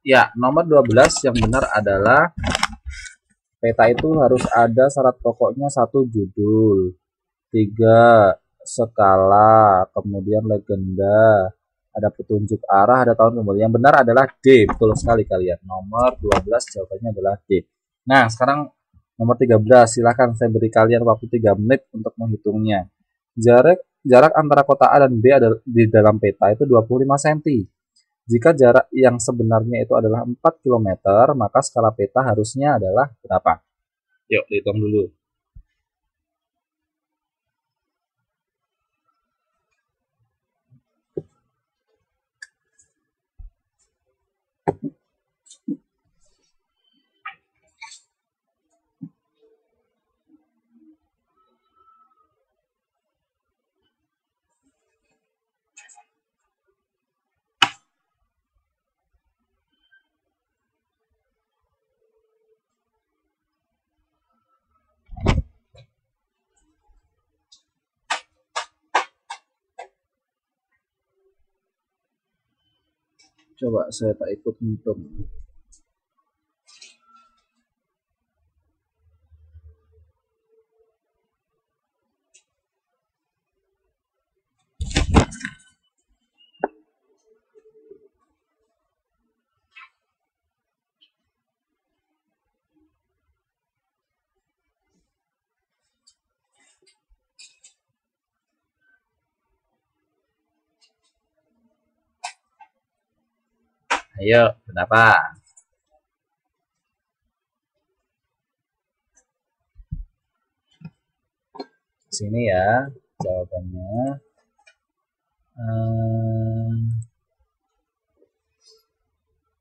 Ya, nomor 12 yang benar adalah peta itu harus ada syarat pokoknya satu judul, 3 skala, kemudian legenda, ada petunjuk arah, ada tahun kemudian. Yang benar adalah D, betul sekali kalian. Nomor 12 jawabannya adalah D. Nah, sekarang nomor 13, silahkan saya beri kalian waktu 3 menit untuk menghitungnya. Jarak antara kota A dan B di dalam peta itu 25 cm. Jika jarak yang sebenarnya itu adalah 4 km, maka skala peta harusnya adalah berapa? Yuk, dihitung dulu. Coba saya tak ikut hitung. Ayo, berapa? Sini ya jawabannya.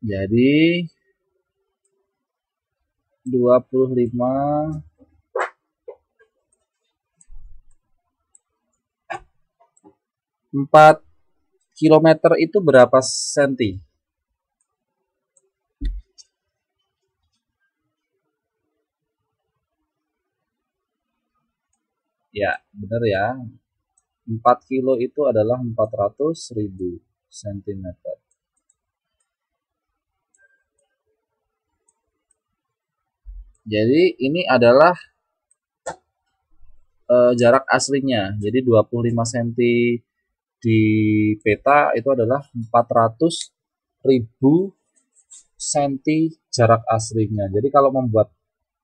Jadi 25 4 kilometer itu berapa senti? Ya, benar ya. 4 kilo itu adalah 400.000 cm. Jadi ini adalah jarak aslinya. Jadi 25 cm di peta itu adalah 400.000 cm jarak aslinya. Jadi kalau membuat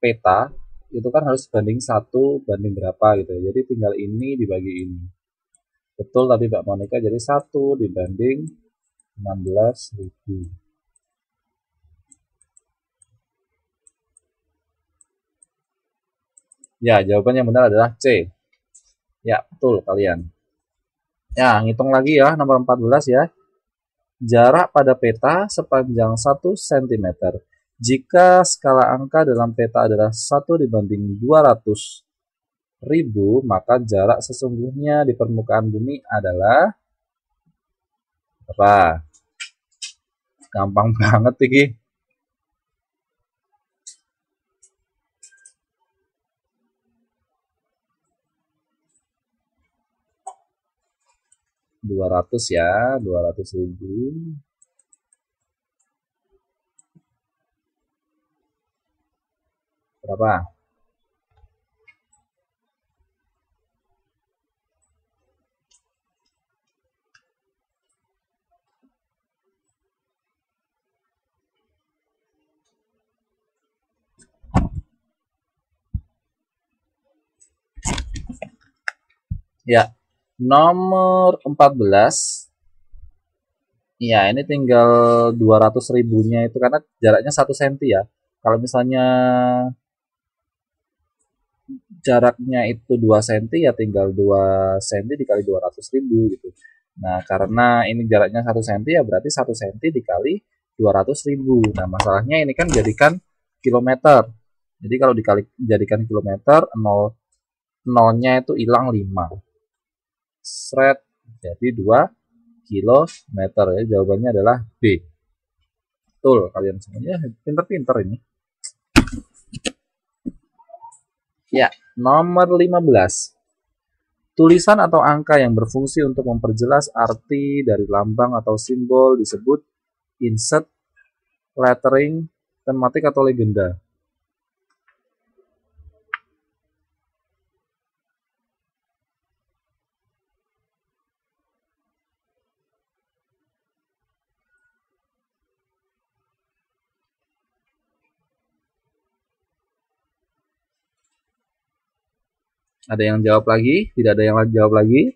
peta itu kan harus banding 1 banding berapa gitu ya. Jadi tinggal ini dibagi ini. Betul tadi Mbak Monica, jadi 1 dibanding 16.000. Ya, jawaban yang benar adalah C. Ya, betul kalian. Ya, ngitung lagi ya, nomor 14 ya. Jarak pada peta sepanjang 1 cm. Jika skala angka dalam peta adalah 1 dibanding 200.000, maka jarak sesungguhnya di permukaan bumi adalah apa? Gampang banget iki. Dua ratus ya, 200.000. Berapa? Ya, nomor 14. Ya, ini tinggal 200 ribunya itu karena jaraknya 1 cm ya. Kalau misalnya jaraknya itu 2 cm ya tinggal 2 cm dikali 200.000 gitu. Nah, karena ini jaraknya 1 cm ya berarti 1 cm dikali 200.000. Nah, masalahnya ini kan jadikan kilometer. Jadi kalau dikali jadikan kilometer, nolnya itu hilang 5. Sret, jadi 2 kilometer ya. Jawabannya adalah B. Betul kalian semuanya, pinter-pinter ini. Ya, nomor 15. Tulisan atau angka yang berfungsi untuk memperjelas arti dari lambang atau simbol disebut insert, lettering, tematik atau legenda. Ada yang jawab lagi? Tidak ada yang jawab lagi?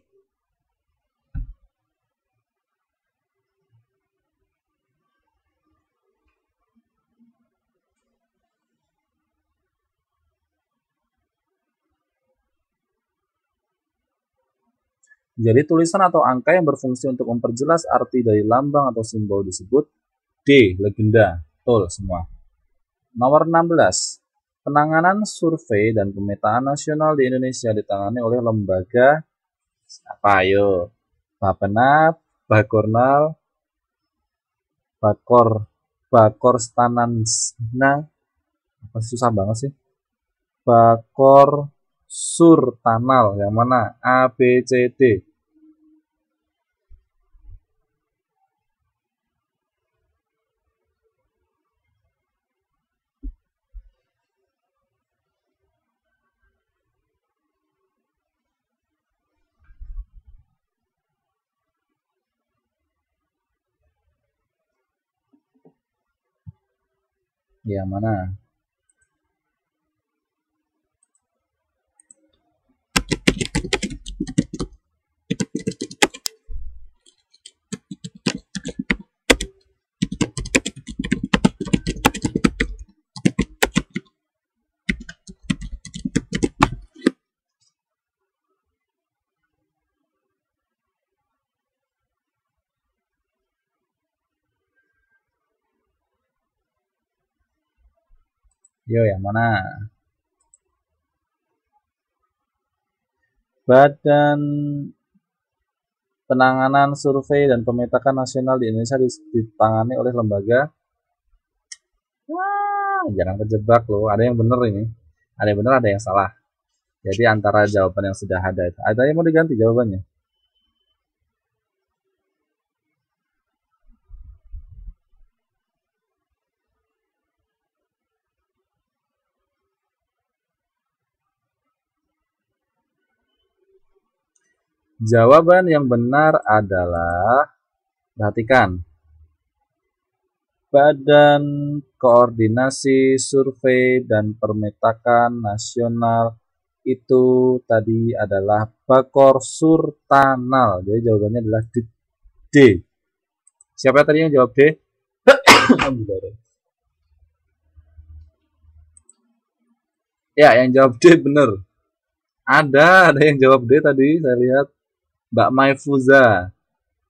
Jadi tulisan atau angka yang berfungsi untuk memperjelas arti dari lambang atau simbol disebut D, legenda. Betul semua. Nomor 16. Penanganan survei dan pemetaan nasional di Indonesia ditangani oleh lembaga apa ayo? Bappenas, Bakornal, Bakorstanansna, apa susah banget sih? Bakor Surtanal, yang mana? A, B, C, D. Yang mana? Yo, yang mana? Badan Penanganan Survei dan Pemetakan Nasional di Indonesia ditangani oleh lembaga. Wah, jangan kejebak loh. Ada yang benar ini. Ada yang benar, ada yang salah. Jadi antara jawaban yang sudah ada itu. Ada yang mau diganti jawabannya? Jawaban yang benar adalah, perhatikan, Badan Koordinasi Survei dan Permetakan Nasional itu tadi adalah Bakor Surtanal. Jadi jawabannya adalah D. Siapa tadi yang jawab D? Ya, yang jawab D benar. Ada yang jawab D tadi, saya lihat. Mbak Maifuza.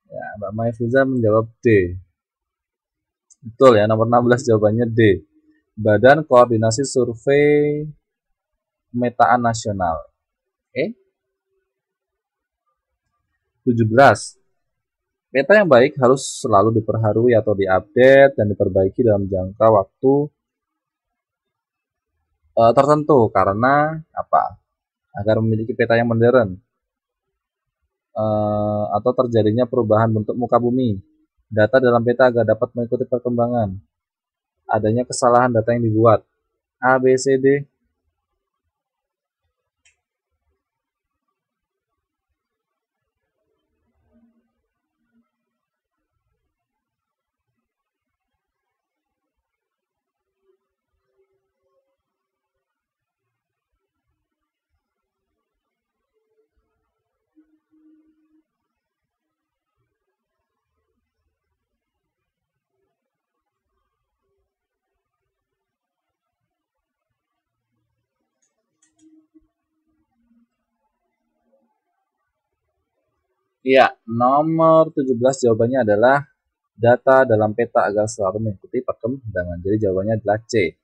Ya, Mbak Maifuza menjawab D. Betul ya, nomor 16 jawabannya D. Badan Koordinasi Survei Pemetaan Nasional. Oke. 17. Peta yang baik harus selalu diperbarui atau diupdate dan diperbaiki dalam jangka waktu tertentu. Karena apa? Agar memiliki peta yang modern atau terjadinya perubahan bentuk muka bumi. Data dalam peta agar dapat mengikuti perkembangan. Adanya kesalahan data yang dibuat. A, B, C, D. Iya, nomor 17 jawabannya adalah data dalam peta agar selalu mengikuti perkembangan. Jadi jawabannya adalah C.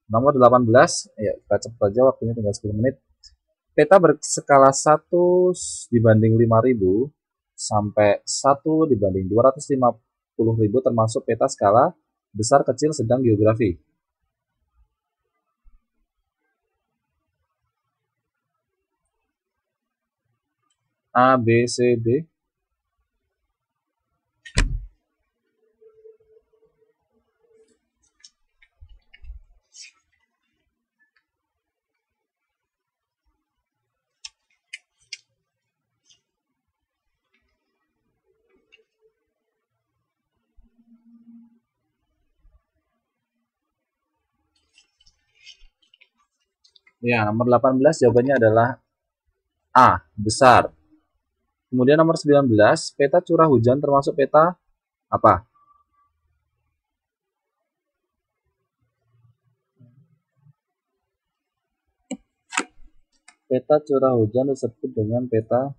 Nomor 18, ya kita cepat aja, waktunya tinggal 10 menit. Peta berskala 1 dibanding 5.000 sampai 1 dibanding 250.000 termasuk peta skala besar, kecil, sedang, geografi. A, B, C, D. Ya, nomor 18 jawabannya adalah A, besar. Kemudian nomor 19, peta curah hujan termasuk peta apa? Peta curah hujan disebut dengan peta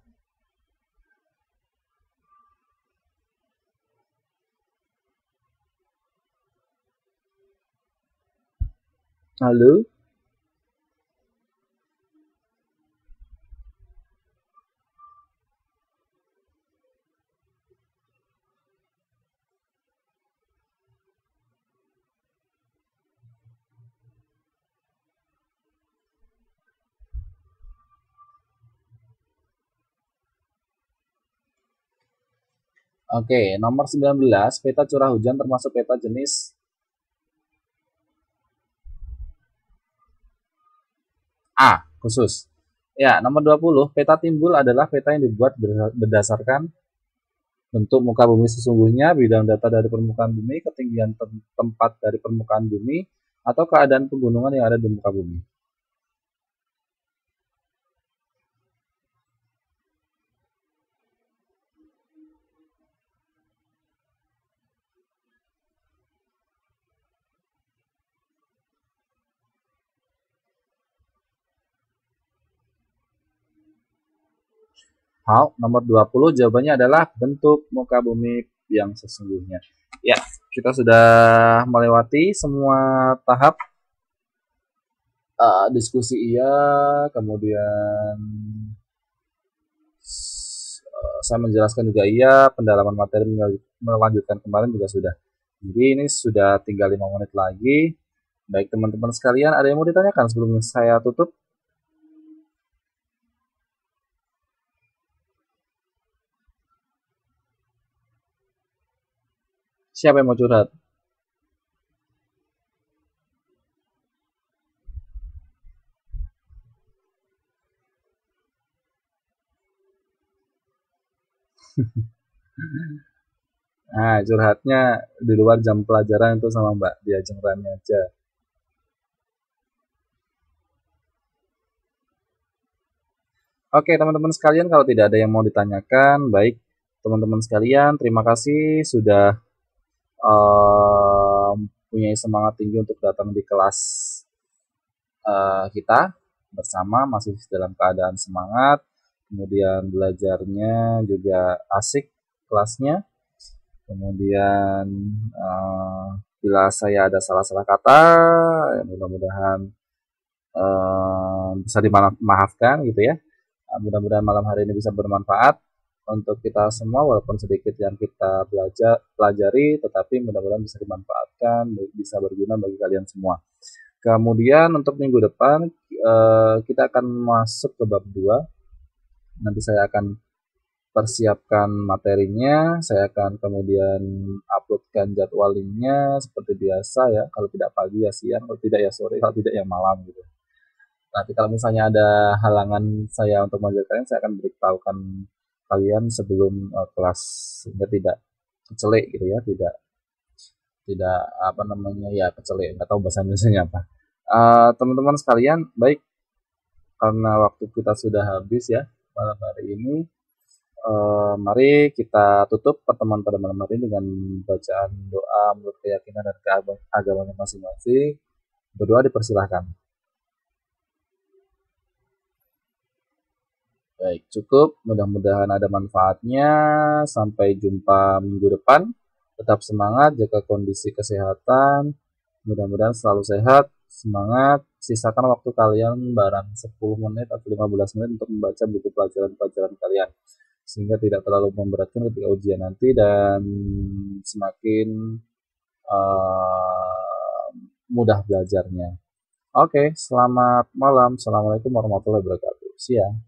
halo. Oke, nomor 19, peta curah hujan termasuk peta jenis A, khusus. Ya, nomor 20, peta timbul adalah peta yang dibuat berdasarkan bentuk muka bumi sesungguhnya, bidang data dari permukaan bumi, ketinggian tempat dari permukaan bumi, atau keadaan pegunungan yang ada di muka bumi. Nomor 20 jawabannya adalah bentuk muka bumi yang sesungguhnya. Ya, kita sudah melewati semua tahap diskusi iya, kemudian saya menjelaskan juga iya, pendalaman materi melanjutkan kemarin juga sudah. Jadi ini sudah tinggal 5 menit lagi. Baik teman-teman sekalian, ada yang mau ditanyakan sebelum saya tutup? Siapa yang mau curhat? Nah, curhatnya di luar jam pelajaran itu sama Mbak, di ajang rame aja. Oke, teman-teman sekalian, kalau tidak ada yang mau ditanyakan, baik teman-teman sekalian, terima kasih sudah punya semangat tinggi untuk datang di kelas kita bersama, masih dalam keadaan semangat, kemudian belajarnya juga asik kelasnya, kemudian bila saya ada salah-salah kata, ya mudah-mudahan bisa dimaafkan gitu ya. Mudah-mudahan malam hari ini bisa bermanfaat untuk kita semua, walaupun sedikit yang kita pelajari, tetapi mudah-mudahan bisa dimanfaatkan, bisa berguna bagi kalian semua. Kemudian untuk minggu depan kita akan masuk ke bab 2. Nanti saya akan persiapkan materinya, saya akan kemudian uploadkan jadwalnya seperti biasa ya, kalau tidak pagi ya siang, kalau tidak ya sore, kalau tidak ya malam gitu. Nanti kalau misalnya ada halangan saya untuk mengajarkan, saya akan beritahukan kalian sebelum kelas, sehingga tidak kecelik gitu ya, tidak tidak apa namanya ya kecelik, nggak tahu bahasa Indonesia apa. Teman-teman sekalian, baik, karena waktu kita sudah habis ya malam hari ini, mari kita tutup pertemuan pada malam hari ini dengan bacaan doa menurut keyakinan dan keagamaan masing-masing. Berdoa dipersilahkan. Baik, cukup. Mudah-mudahan ada manfaatnya. Sampai jumpa minggu depan. Tetap semangat, jaga kondisi kesehatan. Mudah-mudahan selalu sehat, semangat. Sisakan waktu kalian barang 10 menit atau 15 menit untuk membaca buku pelajaran-pelajaran kalian. Sehingga tidak terlalu memberatkan ketika ujian nanti dan semakin uh, mudah belajarnya. Oke, selamat malam. Assalamualaikum warahmatullahi wabarakatuh. Siang.